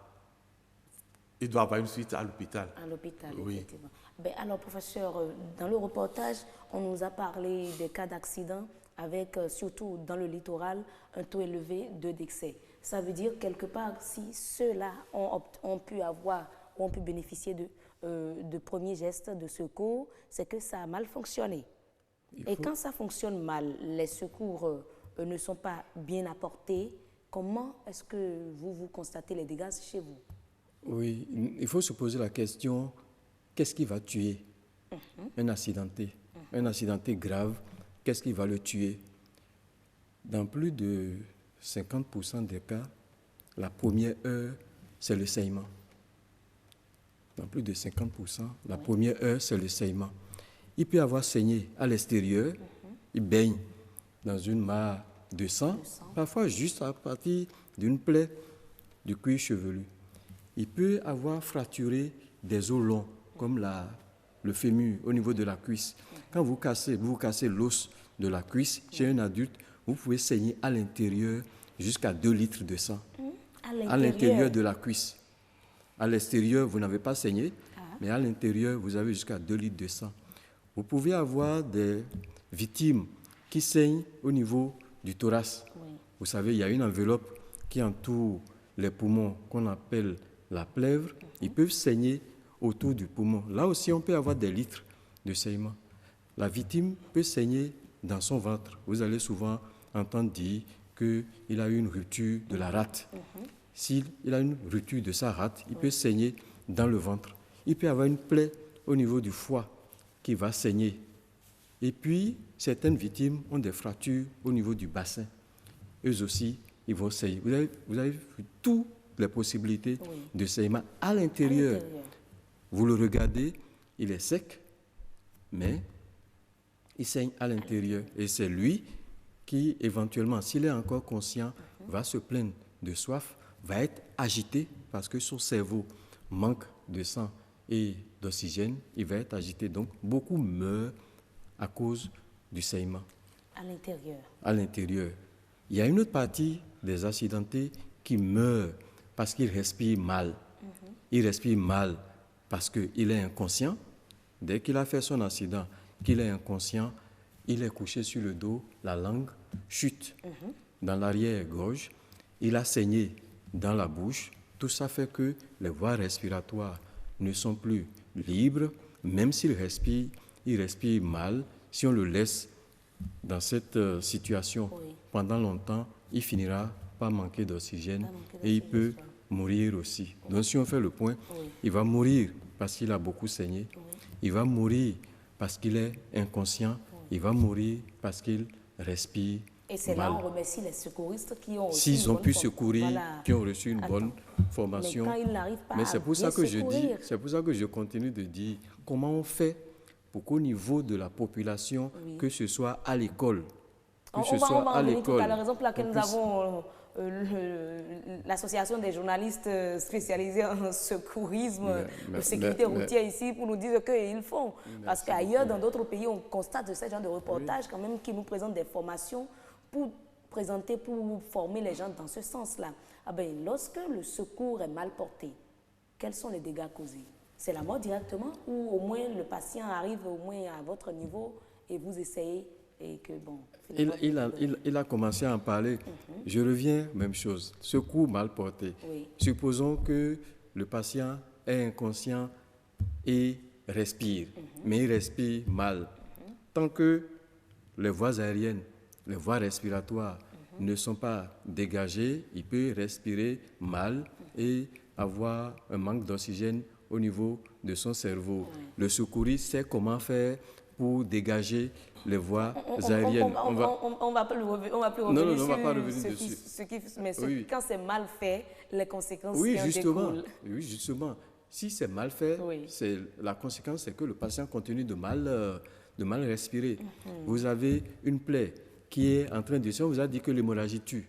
Il doit avoir une suite à l'hôpital. À l'hôpital, oui. Effectivement. Ben, alors, professeur, dans le reportage, on nous a parlé des cas d'accidents avec, surtout dans le littoral, un taux élevé de décès. Ça veut dire, quelque part, si ceux-là ont pu avoir, ont pu bénéficier de premiers gestes de secours, c'est que ça a mal fonctionné. Et quand ça fonctionne mal, les secours ne sont pas bien apportés, comment est-ce que vous constatez les dégâts chez vous? Oui, il faut se poser la question qu'est-ce qui va tuer un accidenté? Un accidenté grave, qu'est-ce qui va le tuer? Dans plus de 50% des cas, la première heure, c'est le saignement. Dans plus de 50%, la première heure, c'est le saignement. Il peut avoir saigné à l'extérieur, il baigne dans une mare de sang, parfois juste à partir d'une plaie du cuir chevelu. Il peut avoir fracturé des os longs, comme le fémur au niveau de la cuisse. Quand vous cassez l'os de la cuisse chez un adulte, vous pouvez saigner à l'intérieur jusqu'à 2 litres de sang. À l'intérieur de la cuisse. À l'extérieur, vous n'avez pas saigné, mais à l'intérieur, vous avez jusqu'à 2 litres de sang. Vous pouvez avoir des victimes qui saignent au niveau du thorax. Vous savez, il y a une enveloppe qui entoure les poumons qu'on appelle la plèvre. Ils peuvent saigner autour du poumon. Là aussi, on peut avoir des litres de saignement. La victime peut saigner dans son ventre. Vous allez souvent entendre dire qu'il a eu une rupture de la rate. S'il a une rupture de sa rate, il peut saigner dans le ventre. Il peut avoir une plaie au niveau du foie qui va saigner. Et puis, certaines victimes ont des fractures au niveau du bassin. Eux aussi, ils vont saigner. Vous avez vu toutes les possibilités de saignement à l'intérieur. Vous le regardez, il est sec, mais il saigne à l'intérieur. Et c'est lui qui, éventuellement, s'il est encore conscient, va se plaindre de soif, va être agité parce que son cerveau manque de sang et d'oxygène. Il va être agité. Donc, beaucoup meurent à cause du saignement. À l'intérieur. À l'intérieur. Il y a une autre partie des accidentés qui meurent parce qu'ils respirent mal. Il respire mal parce qu'il est inconscient. Dès qu'il a fait son accident, qu'il est inconscient, il est couché sur le dos, la langue chute dans l'arrière-gorge, il a saigné dans la bouche. Tout ça fait que les voies respiratoires ne sont plus libres. Même s'il respire, il respire mal. Si on le laisse dans cette situation pendant longtemps, il finira par manquer d'oxygène et il peut mourir aussi. Donc si on fait le point, il va mourir parce qu'il a beaucoup saigné, il va mourir parce qu'il est inconscient, il va mourir parce qu'il respire et c'est mal. là on remercie les secouristes qui ont s'ils ont pu secourir, qui ont reçu une bonne formation. Mais quand ils n'arrivent pas c'est pour ça à que bien je dis, secourir. c'est pour ça que je continue de dire comment on fait pour qu'au niveau de la population, que ce soit à l'école, On va en venir tout à la raison pour laquelle nous puisse... avons l'association des journalistes spécialisés en secourisme, de sécurité routière ici pour nous dire qu'ils font. Parce qu'ailleurs, dans d'autres pays, on constate ce genre de reportages quand même qui nous présentent des formations pour présenter, pour former les gens dans ce sens-là. Ah ben, lorsque le secours est mal porté, quels sont les dégâts causés? C'est la mort directement ou au moins le patient arrive au moins à votre niveau et vous essayez et que bon... Il a commencé à en parler. Je reviens, même chose. Secours mal porté. Supposons que le patient est inconscient et respire, mais il respire mal. Tant que les voies aériennes, les voies respiratoires ne sont pas dégagées, il peut respirer mal et avoir un manque d'oxygène au niveau de son cerveau. Le secouriste sait comment faire pour dégager les voies aériennes. On va plus revenir sur quand c'est mal fait, les conséquences qui en découlent. Oui, justement. Si c'est mal fait, la conséquence, c'est que le patient continue de mal respirer. Vous avez une plaie qui est en train de... Si on vous a dit que l'hémorragie tue,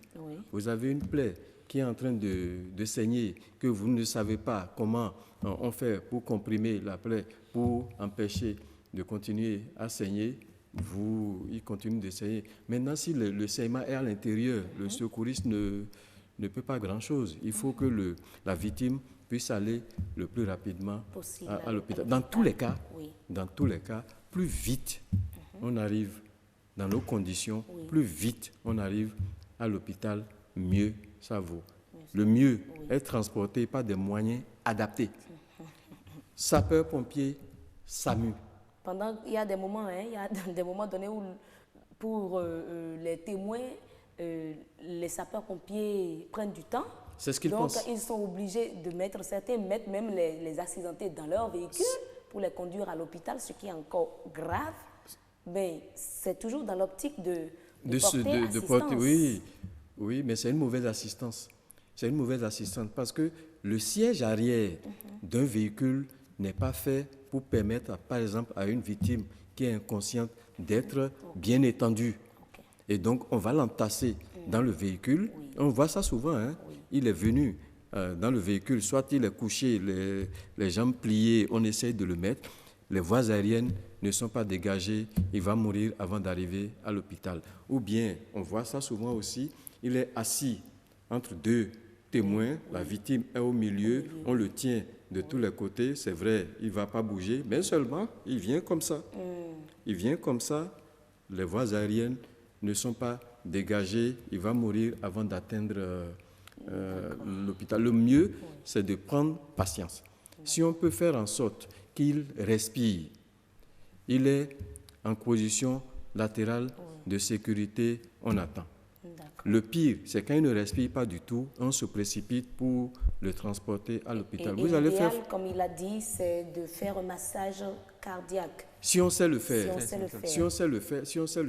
vous avez une plaie qui est en train de saigner, que vous ne savez pas comment on fait pour comprimer la plaie, pour empêcher de continuer à saigner, il continue de saigner. Maintenant, si le saignement est à l'intérieur, le secouriste ne peut pas grand-chose. Il faut que la victime puisse aller le plus rapidement à l'hôpital. Dans tous les cas, plus vite on arrive dans nos conditions, plus vite on arrive à l'hôpital, mieux ça vaut. Le mieux est transporté par des moyens adaptés. Sapeurs-pompiers, SAMU. Il y a des moments, il y a des moments donnés où, pour les témoins, les sapeurs-pompiers prennent du temps. C'est ce qu'ils pensent. Donc, ils sont obligés de mettre, certains mettent même les accidentés dans leur véhicule pour les conduire à l'hôpital, ce qui est encore grave. Mais c'est toujours dans l'optique de porter assistance. Oui, oui, mais c'est une mauvaise assistance. C'est une mauvaise assistance parce que le siège arrière d'un véhicule n'est pas fait pour permettre, par exemple, à une victime qui est inconsciente d'être bien étendue. Et donc, on va l'entasser dans le véhicule. On voit ça souvent. Hein. Il est venu dans le véhicule, soit il est couché, les jambes pliées, on essaye de le mettre. Les voies aériennes ne sont pas dégagées, il va mourir avant d'arriver à l'hôpital. Ou bien, on voit ça souvent aussi, il est assis entre deux témoins, la victime est au milieu, on le tient de tous les côtés, c'est vrai, il ne va pas bouger, mais seulement, il vient comme ça. Il vient comme ça, les voies aériennes ne sont pas dégagées, il va mourir avant d'atteindre l'hôpital. Le mieux, c'est de prendre patience. Si on peut faire en sorte qu'il respire, il est en position latérale de sécurité, on attend. Le pire, c'est quand il ne respire pas du tout, on se précipite pour le transporter à l'hôpital. Vous allez faire, comme il a dit, c'est de faire un massage cardiaque. Si on sait le faire, si on sait le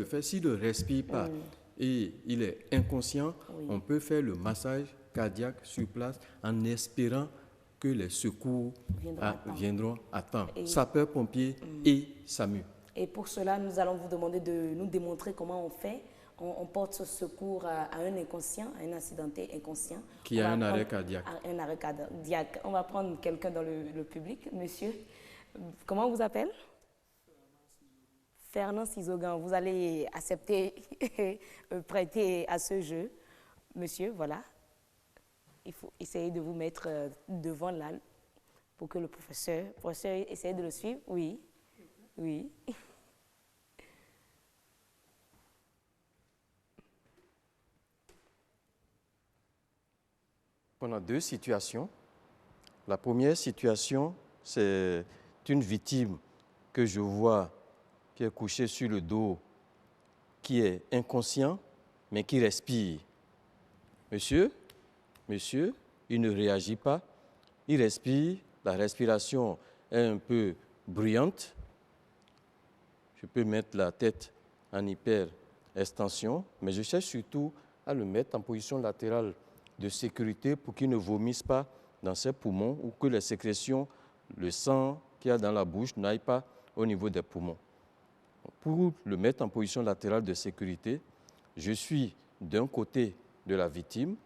faire, s'il ne respire pas et il est inconscient, on peut faire le massage cardiaque sur place en espérant que les secours viendront à temps. Sapeurs-pompiers et SAMU. Et pour cela, nous allons vous demander de nous démontrer comment on fait. On porte ce secours à un inconscient, à un accidenté inconscient. Qui a un arrêt cardiaque. Un arrêt cardiaque. On va prendre quelqu'un dans le public. Monsieur, comment vous appelez? Fernand Sizogan. Vous allez accepter prêter à ce jeu. Monsieur, voilà. Il faut essayer de vous mettre devant là pour que le professeur essaye de le suivre. Oui, oui. On a deux situations. La première situation, c'est une victime que je vois qui est couchée sur le dos, qui est inconscient, mais qui respire. Monsieur, il ne réagit pas. Il respire, la respiration est un peu bruyante. Je peux mettre la tête en hyper-extension, mais je cherche surtout à le mettre en position latérale de sécurité pour qu'il ne vomisse pas dans ses poumons ou que les sécrétions, le sang qu'il y a dans la bouche n'aille pas au niveau des poumons. Pour le mettre en position latérale de sécurité, je suis d'un côté de la victime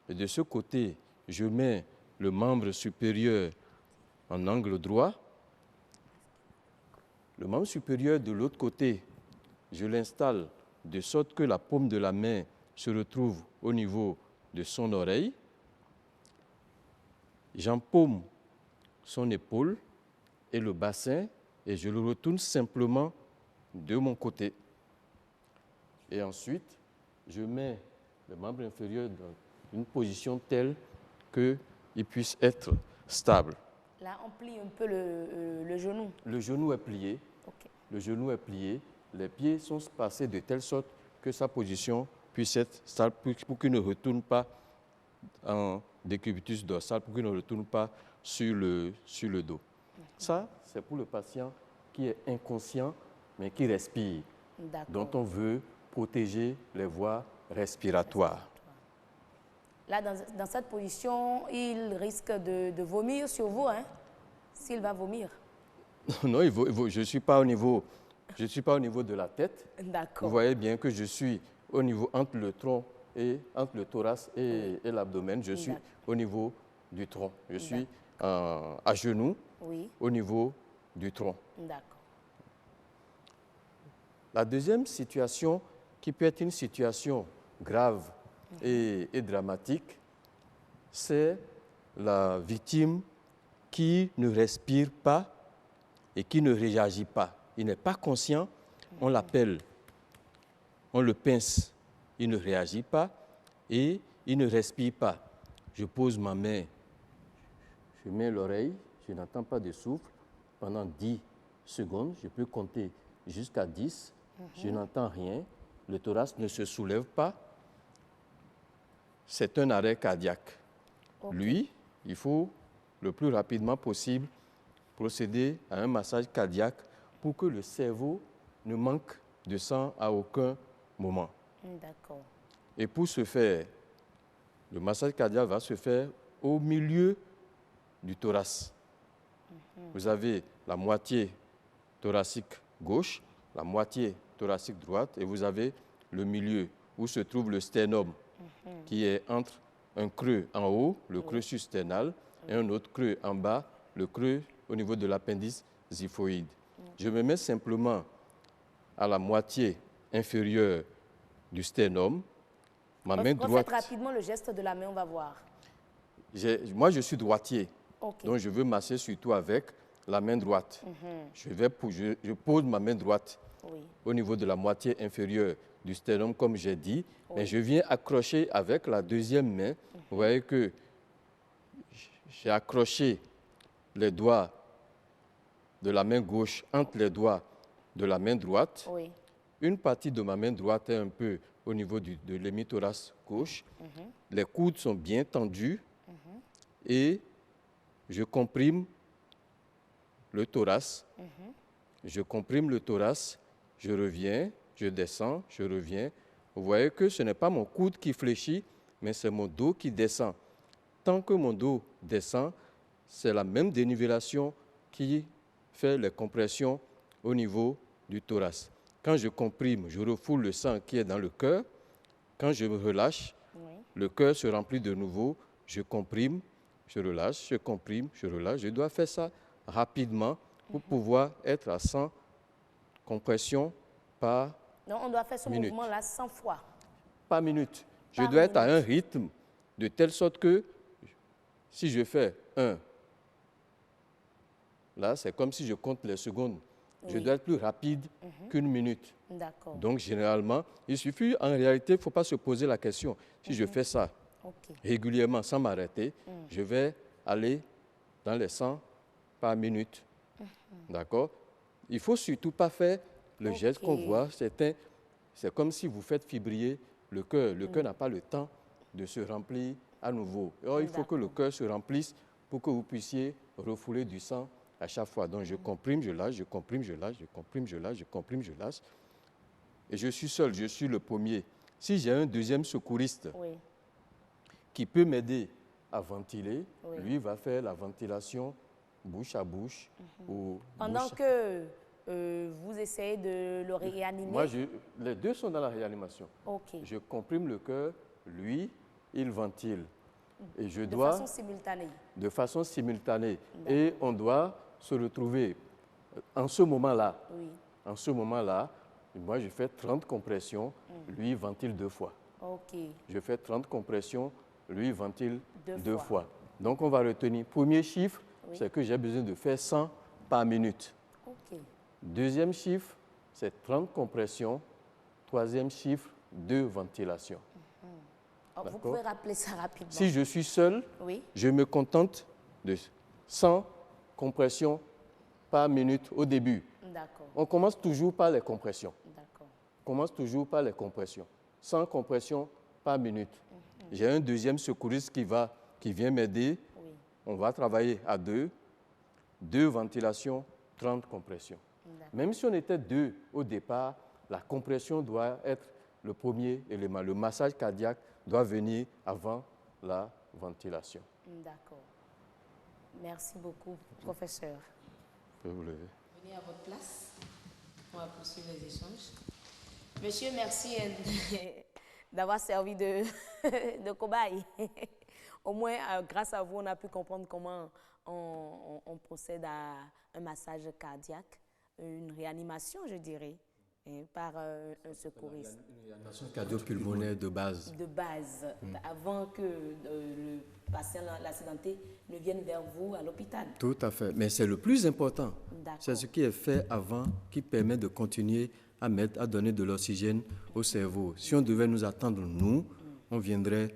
et de ce côté, je mets le membre supérieur en angle droit. Le membre supérieur de l'autre côté, je l'installe de sorte que la paume de la main se retrouve au niveau de son oreille. J'empaume son épaule et le bassin et je le retourne simplement de mon côté. Et ensuite, je mets le membre inférieur dans une position telle qu'il puisse être stable. Là, on plie un peu le genou. Le genou est plié. Okay. Le genou est plié. Les pieds sont passés de telle sorte que sa position puisse être stable pour qu'il ne retourne pas en décubitus dorsal, pour qu'il ne retourne pas sur le dos. Ça, c'est pour le patient qui est inconscient, mais qui respire, dont on veut protéger les voies respiratoires. Là, dans cette position, il risque de vomir sur vous, hein, s'il va vomir. Non, je ne suis pas au niveau de la tête. D'accord. Vous voyez bien que je suis au niveau entre le tronc et entre le thorax et l'abdomen. Je suis au niveau du tronc. Je suis à genoux au niveau du tronc. D'accord. La deuxième situation, qui peut être une situation grave et dramatique, c'est la victime qui ne respire pas et qui ne réagit pas. Il n'est pas conscient, on l'appelle, on le pince, il ne réagit pas et il ne respire pas. Je pose ma main, je mets l'oreille, je n'entends pas de souffle pendant 10 secondes, je peux compter jusqu'à 10, je n'entends rien, le thorax ne se soulève pas. C'est un arrêt cardiaque. Okay. Lui, il faut le plus rapidement possible procéder à un massage cardiaque pour que le cerveau ne manque de sang à aucun moment. D'accord. Et pour ce faire, le massage cardiaque va se faire au milieu du thorax. Vous avez la moitié thoracique gauche, la moitié thoracique droite, et vous avez le milieu où se trouve le sternum, qui est entre un creux en haut, le creux susternal, et un autre creux en bas, le creux au niveau de l'appendice xiphoïde. Je me mets simplement à la moitié inférieure du sternum. Ma main droite. Refaites rapidement le geste de la main, on va voir. Moi, je suis droitier, Ok. donc je veux masser surtout avec la main droite. Je pose ma main droite Oui. au niveau de la moitié inférieure du sternum, comme j'ai dit, mais je viens accrocher avec la deuxième main. Vous voyez que j'ai accroché les doigts de la main gauche entre les doigts de la main droite. Oui. Une partie de ma main droite est un peu au niveau de l'hémithorax gauche. Les coudes sont bien tendus et je comprime le thorax. Je comprime le thorax, je reviens, je descends, je reviens. Vous voyez que ce n'est pas mon coude qui fléchit, mais c'est mon dos qui descend. Tant que mon dos descend, c'est la même dénivellation qui fait les compressions au niveau du thorax. Quand je comprime, je refoule le sang qui est dans le cœur. Quand je me relâche, le cœur se remplit de nouveau. Je comprime, je relâche, je comprime, je relâche. Je dois faire ça rapidement pour pouvoir être à 100 compressions par Non, on doit faire ce minute. mouvement-là 100 fois. Par minute. Je Par dois être à minute. un rythme de telle sorte que si je fais 1, là, c'est comme si je compte les secondes. Je dois être plus rapide qu'une minute. D'accord. Donc, généralement, il suffit, en réalité, il ne faut pas se poser la question. Si je fais ça Ok. régulièrement sans m'arrêter, je vais aller dans les 100 par minute. D'accord? Il ne faut surtout pas faire le geste qu'on voit. C'est comme si vous faites fibriller le cœur. Le cœur n'a pas le temps de se remplir à nouveau. Alors, il faut que le cœur se remplisse pour que vous puissiez refouler du sang à chaque fois. Donc, je comprime, je lâche, je comprime, je lâche, je comprime, je lâche, je comprime, je lâche. Et je suis seul, je suis le premier. Si j'ai un deuxième secouriste Oui. qui peut m'aider à ventiler, lui va faire la ventilation bouche à bouche. Ou Pendant bouche que vous essayez de le réanimer. Moi, les deux sont dans la réanimation. Ok. Je comprime le cœur, lui, il ventile. Et je De dois, façon simultanée. de façon simultanée. Et on doit se retrouver en ce moment-là. Oui. En ce moment-là, moi, je fais 30 compressions, lui, il ventile 2 fois. Ok. Je fais 30 compressions, lui, il ventile Deux 2 fois. fois. Donc, on va retenir. Premier chiffre, c'est que j'ai besoin de faire 100 par minute. Ok. Deuxième chiffre, c'est 30 compressions. Troisième chiffre, 2 ventilations. Oh, vous D'accord. pouvez rappeler ça rapidement. Si je suis seul, Oui. je me contente de 100 compressions par minute au début. D'accord. On commence toujours par les compressions. D'accord. On commence toujours par les compressions. 100 compressions par minute. J'ai un deuxième secouriste qui vient m'aider. Oui. On va travailler à 2. 2 ventilations, 30 compressions. Même si on était 2 au départ, la compression doit être le premier élément. Le massage cardiaque doit venir avant la ventilation. D'accord. Merci beaucoup, professeur. Je peux vous lever. Venez à votre place. On va poursuivre les échanges. Monsieur, merci d'avoir servi de cobaye. Au moins, grâce à vous, on a pu comprendre comment on procède à un massage cardiaque, une réanimation, je dirais, par un secouriste. Une réanimation cardio-pulmonaire de base. De base, avant que le patient, l'accidenté, ne vienne vers vous à l'hôpital. Tout à fait. Mais c'est le plus important. D'accord. C'est ce qui est fait avant qui permet de continuer à donner de l'oxygène au cerveau. Si on devait nous attendre, nous, on viendrait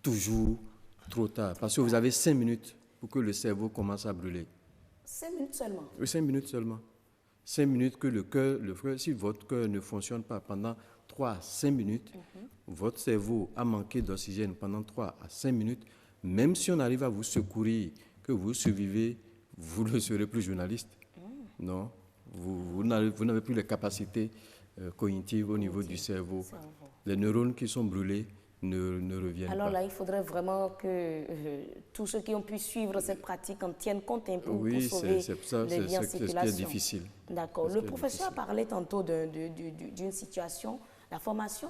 toujours trop tard. Parce que vous avez 5 minutes pour que le cerveau commence à brûler. 5 minutes seulement. Oui, 5 minutes seulement. 5 minutes que le cœur, si votre cœur ne fonctionne pas pendant 3 à 5 minutes, votre cerveau a manqué d'oxygène pendant 3 à 5 minutes, même si on arrive à vous secourir, que vous survivez, vous ne serez plus journaliste. Non, vous n'avez plus les capacités cognitives au niveau du cerveau. Les neurones qui sont brûlés ne reviennent pas. Alors là, il faudrait vraiment que tous ceux qui ont pu suivre cette pratique en tiennent compte pour sauver les liens en circulation. C'est ce qui est difficile. D'accord. Le professeur parlait tantôt d'une situation, la formation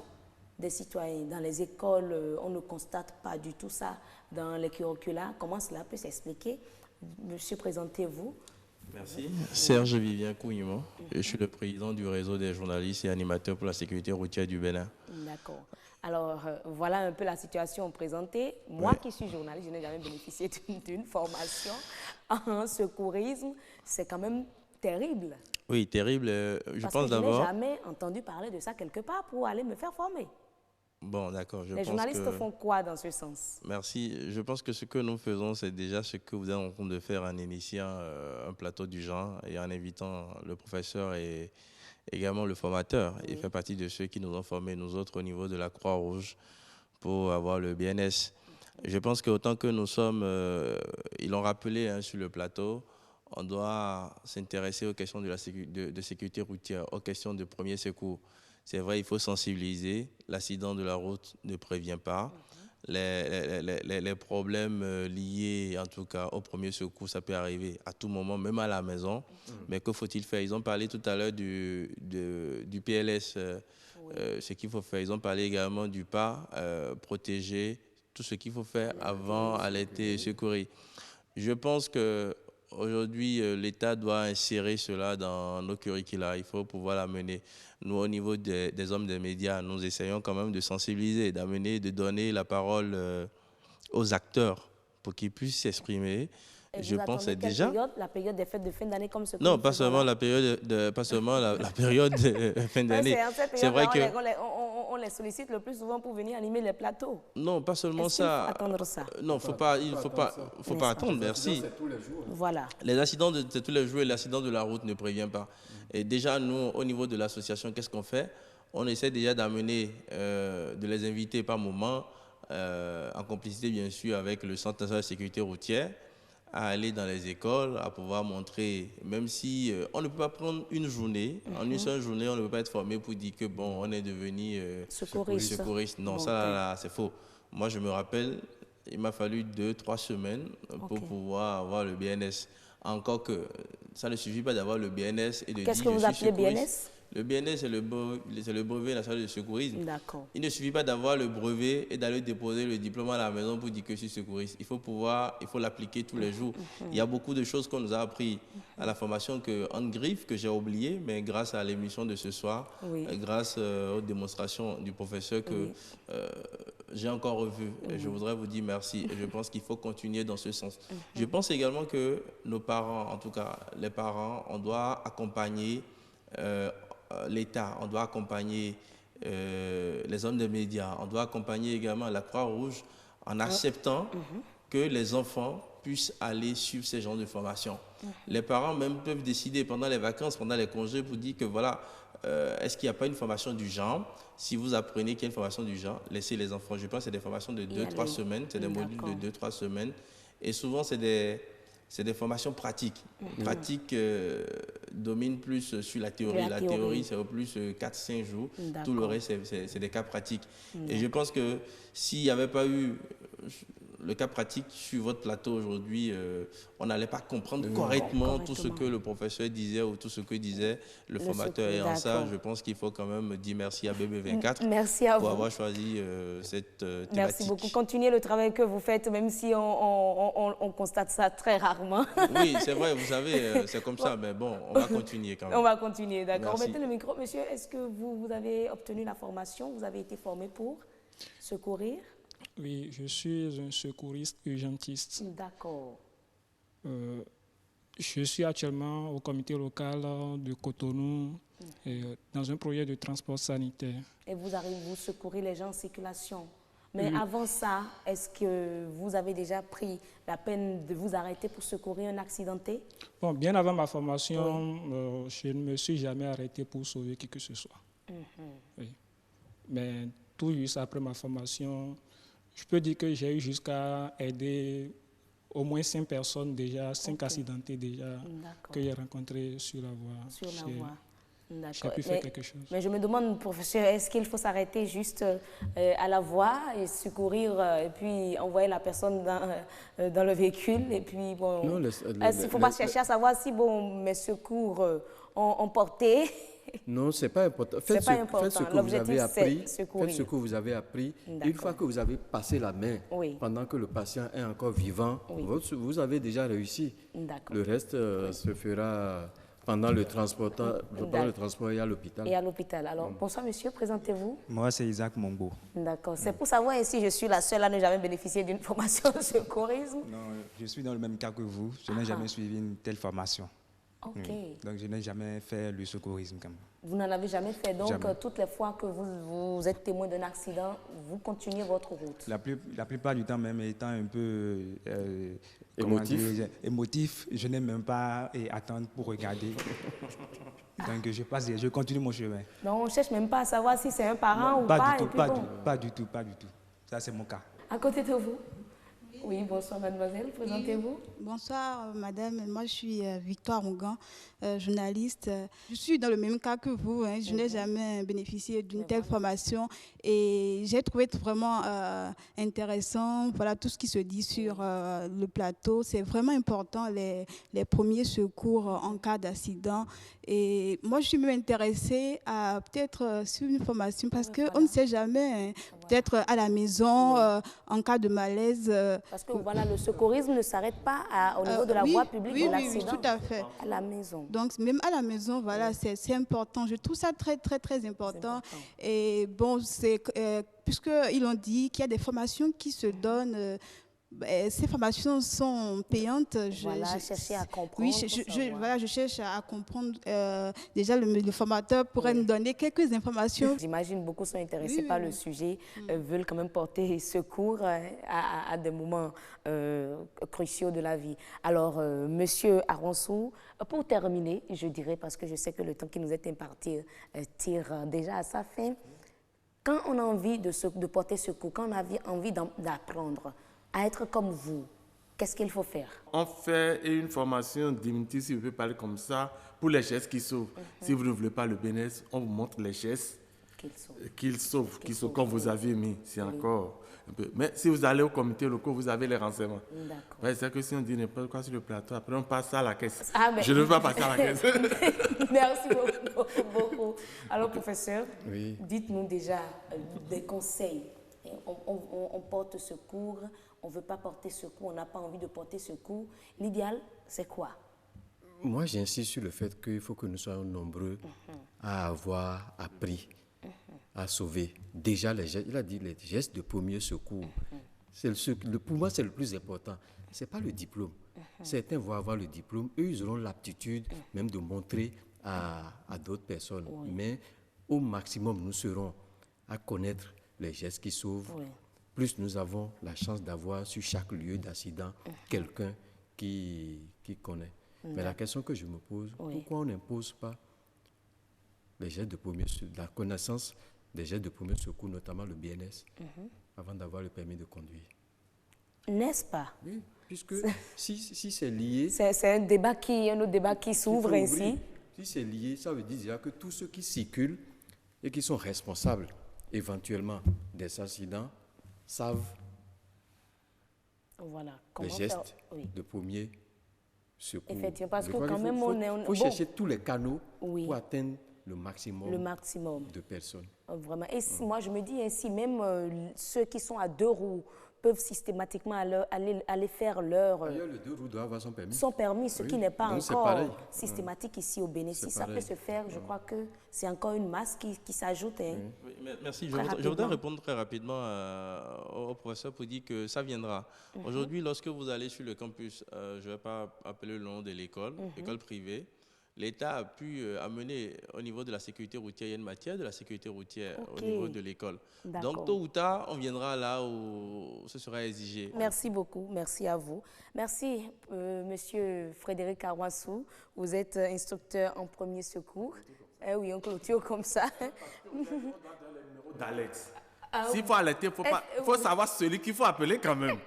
des citoyens. Dans les écoles, on ne constate pas du tout ça. Dans les curricula, comment cela peut s'expliquer? Monsieur, présentez-vous. Merci. Serge Vivien Kouignement. Je suis le président du réseau des journalistes et animateurs pour la sécurité routière du Bénin. D'accord. Alors, voilà un peu la situation présentée. Moi qui suis journaliste, je n'ai jamais bénéficié d'une formation en secourisme. C'est quand même terrible. Oui, terrible. Je pense d'abord... Je n'ai jamais entendu parler de ça quelque part pour aller me faire former. Bon, d'accord. Les journalistes font quoi dans ce sens? Merci. Je pense que ce que nous faisons, c'est déjà ce que vous êtes en train de faire en initiant un plateau du genre et en invitant le professeur et également le formateur. Il fait partie de ceux qui nous ont formés, nous autres, au niveau de la Croix-Rouge, pour avoir le BNS. Je pense qu'autant que nous sommes, ils l'ont rappelé sur le plateau, on doit s'intéresser aux questions de sécurité routière, aux questions de premier secours. C'est vrai, il faut sensibiliser. L'accident de la route ne prévient pas. Les problèmes liés, en tout cas, au premier secours, ça peut arriver à tout moment, même à la maison. Mais que faut-il faire? Ils ont parlé tout à l'heure du PLS, ce qu'il faut faire. Ils ont parlé également du pas, protéger, tout ce qu'il faut faire avant alerter et secourir. Je pense qu'aujourd'hui, l'État doit insérer cela dans nos curricula. Il faut pouvoir l'amener. Nous, au niveau des hommes des médias, nous essayons quand même de sensibiliser, de donner la parole aux acteurs pour qu'ils puissent s'exprimer. Et je pense déjà la période des fêtes de fin d'année comme ce. Non, pas seulement la période de fin d'année. C'est vrai que on les sollicite le plus souvent pour venir animer les plateaux. Non, pas seulement ça. Il faut attendre ça. Non, il faut pas attendre. Merci. Voilà. Les accidents de tous les jours et l'accident de la route ne prévient pas. Et déjà, nous, au niveau de l'association, qu'est-ce qu'on fait? On essaie déjà d'amener, de les inviter par moment, en complicité bien sûr avec le Centre national de sécurité routière, à aller dans les écoles, à pouvoir montrer, même si on ne peut pas prendre une journée, en une seule journée, on ne peut pas être formé pour dire que bon, on est devenu secouriste. Non, ça c'est faux. Moi, je me rappelle, il m'a fallu 2-3 semaines pour pouvoir avoir le BNS. Encore que ça ne suffit pas d'avoir le BNS et de dire Qu'est-ce que vous appelez BNS? Le BNS, c'est le brevet national de secourisme. D'accord. Il ne suffit pas d'avoir le brevet et d'aller déposer le diplôme à la maison pour dire que je suis secouriste. Il faut l'appliquer tous les jours. Il y a beaucoup de choses qu'on nous a appris à la formation en griffe, que j'ai oublié, mais grâce à l'émission de ce soir, grâce aux démonstrations du professeur que j'ai encore revu. Et je voudrais vous dire merci. Et je pense qu'il faut continuer dans ce sens. Je pense également que nos parents, en tout cas les parents, on doit accompagner l'État, on doit accompagner les hommes des médias, on doit accompagner également la Croix-Rouge en acceptant que les enfants puissent aller suivre ces genres de formations. Les parents même peuvent décider pendant les vacances, pendant les congés, pour dire que voilà, est-ce qu'il n'y a pas une formation du genre? Si vous apprenez qu'il y a une formation du genre, laissez les enfants. Je pense que c'est des formations de 2-3 semaines, c'est des modules de 2-3 semaines. Et souvent, c'est des formations pratiques. Pratiques dominent plus sur la théorie. La théorie, c'est au plus 4-5 jours. Tout le reste, c'est des cas pratiques. Et je pense que s'il n'y avait pas eu le cas pratique sur votre plateau aujourd'hui, on n'allait pas comprendre correctement tout ce que le professeur disait ou tout ce que disait le formateur. Et en ça, je pense qu'il faut quand même dire merci à BB24 pour avoir choisi cette thématique. Merci beaucoup. Continuez le travail que vous faites, même si on constate ça très rarement. Oui, c'est vrai, vous savez, c'est comme ça, mais bon, on va continuer quand même. On va continuer, d'accord. Mettez le micro. Monsieur, est-ce que vous avez obtenu la formation? Vous avez été formé pour secourir? Oui, je suis un secouriste urgentiste. D'accord. Je suis actuellement au comité local de Cotonou dans un projet de transport sanitaire. Et vous secourir les gens en circulation. Mais avant ça, est-ce que vous avez déjà pris la peine de vous arrêter pour secourir un accidenté? Bon, bien avant ma formation, je ne me suis jamais arrêté pour sauver qui que ce soit. Oui. Mais tout juste après ma formation, je peux dire que j'ai eu jusqu'à aider au moins 5 personnes déjà, 5 accidentés déjà D'accord. que j'ai rencontrés sur la voie. Sur la voie. J'ai D'accord. pu faire quelque chose. Mais je me demande, professeur, est-ce qu'il faut s'arrêter juste à la voie et secourir et puis envoyer la personne dans le véhicule et puis bon, Non, est-ce qu'il ne faut pas chercher à savoir si bon, mes secours ont porté? Non, ce n'est pas important. C'est pas important. Faites ce que vous L'objectif, avez appris. c'est secourir. Faites ce que vous avez appris. D'accord. Une fois que vous avez passé la main, Oui. pendant que le patient est encore vivant, Oui. vous avez déjà réussi. D'accord. Le reste se fera pendant le transport et à l'hôpital. Et à l'hôpital. Alors, bonsoir monsieur, présentez-vous. Moi, c'est Isaac Mongbo. D'accord. C'est pour savoir si je suis la seule à ne jamais bénéficier d'une formation de secourisme. Non, je suis dans le même cas que vous. Je n'ai jamais suivi une telle formation. Ok. Oui. Donc, je n'ai jamais fait le secourisme quand même. Vous n'en avez jamais fait. Donc, Jamais. toutes les fois que vous êtes témoin d'un accident, vous continuez votre route. La plupart du temps, même étant un peu émotif, je n'aime même pas attendre pour regarder. Donc, je continue mon chemin. Donc, on ne cherche même pas à savoir si c'est un parent ou Pas pas. du tout, et puis pas, bon. pas du tout, pas du tout. Ça, c'est mon cas. À côté de vous. Oui, bonsoir mademoiselle, présentez-vous. Bonsoir madame, moi je suis Victoire Ongan, journaliste. Je suis dans le même cas que vous, hein. Je n'ai jamais bénéficié d'une telle formation et j'ai trouvé vraiment intéressant tout ce qui se dit sur le plateau. C'est vraiment important les premiers secours en cas d'accident. Et moi je suis même intéressée à peut-être suivre une formation parce qu'on ne sait jamais, hein, peut-être à la maison, en cas de malaise. Parce que voilà, le secourisme ne s'arrête pas au niveau de la voie publique de l'accident. Oui, tout à fait. À la maison. Donc, même à la maison, voilà, c'est important. Je trouve ça très, très, très important. Et bon, puisqu'ils ont dit qu'il y a des formations qui se donnent, ces formations sont payantes. Chercher à comprendre. Oui, je cherche à comprendre. Déjà, le formateur pourrait nous donner quelques informations. J'imagine beaucoup sont intéressés par le sujet, veulent quand même porter secours à des moments cruciaux de la vie. Alors, Monsieur Aronsou, pour terminer, je dirais, parce que je sais que le temps qui nous est imparti tire déjà à sa fin, quand on a envie de porter secours, quand on a envie d'apprendre à être comme vous, qu'est-ce qu'il faut faire? On fait une formation d'immunité, si vous pouvez parler comme ça, pour les gestes qui sauvent. Si vous ne voulez pas le bénéfice, on vous montre les gestes qu'ils sauvent, comme vous avez mis. C'est encore un peu. Mais si vous allez au comité local, vous avez les renseignements. Ouais, c'est que si on dit n'importe quoi sur le plateau, après on passe à la caisse. Je ne veux pas passer à la caisse. Merci beaucoup. Alors, professeur, dites-nous déjà des conseils. On porte secours, on ne veut pas porter secours, on n'a pas envie de porter secours. L'idéal, c'est quoi? Moi, j'insiste sur le fait qu'il faut que nous soyons nombreux à avoir appris à sauver. Déjà, il a dit les gestes de premier secours. Pour moi, c'est le plus important. Ce n'est pas le diplôme. Certains vont avoir le diplôme, eux, ils auront l'aptitude même de montrer à d'autres personnes. Mais au maximum, nous serons à connaître les gestes qui sauvent. Plus nous avons la chance d'avoir sur chaque lieu d'accident quelqu'un qui connaît. Mais la question que je me pose, pourquoi on n'impose pas les gestes de premier secours, la connaissance des gestes de premier secours, notamment le BNS, avant d'avoir le permis de conduire? N'est-ce pas? Oui, puisque si c'est lié... C'est un autre débat qui s'ouvre ainsi. Si c'est lié, ça veut dire que tous ceux qui circulent et qui sont responsables éventuellement des accidents savent les gestes de premier secours. Effectivement, parce que quand même, il faut chercher tous les canaux pour atteindre le maximum de personnes. Vraiment. Et moi, je me dis ainsi, même ceux qui sont à 2 roues peuvent systématiquement aller faire leur... D'ailleurs, le 2 roues doit avoir son permis. Son permis, ce qui n'est pas encore systématique ici au Bénin. Si ça peut se faire, je crois que c'est encore une masse qui s'ajoute. Hein. Oui, merci. Je voudrais répondre très rapidement au professeur pour dire que ça viendra. Aujourd'hui, lorsque vous allez sur le campus, je ne vais pas appeler le nom de l'école, école privée, l'État a pu amener au niveau de la sécurité routière, il y a une matière de la sécurité routière au niveau de l'école. Donc, tôt ou tard, on viendra là où ce sera exigé. Merci beaucoup, merci à vous. Merci, Monsieur Frédéric Arwansou. Vous êtes instructeur en premier secours. Oui, on clôture comme ça. D'Alex. S'il faut alerter, il faut savoir celui qu'il faut appeler quand même.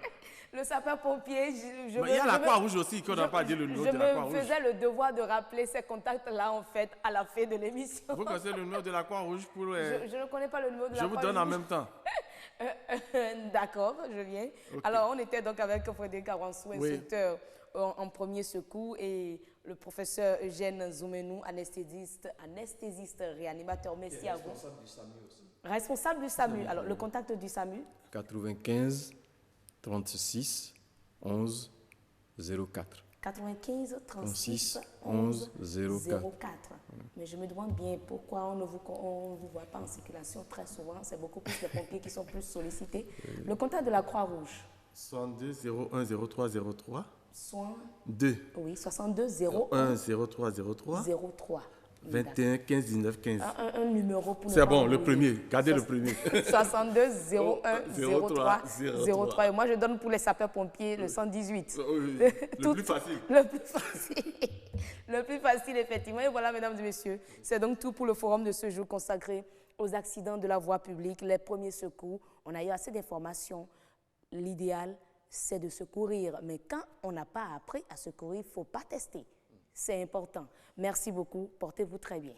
Le sapeur-pompier, il y a la Croix-Rouge aussi, qu'on n'a pas dit le numéro de la Croix-Rouge. Je me faisais le devoir de rappeler ces contacts-là, en fait, à la fin de l'émission. Vous connaissez le numéro de la Croix-Rouge pour... Je ne connais pas le numéro de la Croix-Rouge. Je vous donne en même temps. D'accord, je viens. Okay. Alors, on était donc avec Frédéric Awansou, instructeur en premier secours, et le professeur Eugène Zoumenou, anesthésiste réanimateur. Merci à vous. Responsable du SAMU aussi. Responsable du SAMU. Alors, le contact du SAMU 95 36 11 04. 95 36 11 04. Mais je me demande bien pourquoi on ne vous voit pas en circulation très souvent. C'est beaucoup plus les pompiers qui sont plus sollicités. Le contact de la Croix-Rouge 62 01 03 03. Soin 2. Oui, 62 01 03 03. 03. 21 15 19 15. Un numéro pour nous. C'est bon, le premier. Gardez le premier. 62 01 03 03. Et moi, je donne pour les sapeurs-pompiers le 118. Le plus facile. Le plus facile. Le plus facile, effectivement. Et voilà, mesdames et messieurs, c'est donc tout pour le forum de ce jour consacré aux accidents de la voie publique, les premiers secours. On a eu assez d'informations. L'idéal, c'est de secourir. Mais quand on n'a pas appris à secourir, il ne faut pas tester. C'est important. Merci beaucoup. Portez-vous très bien.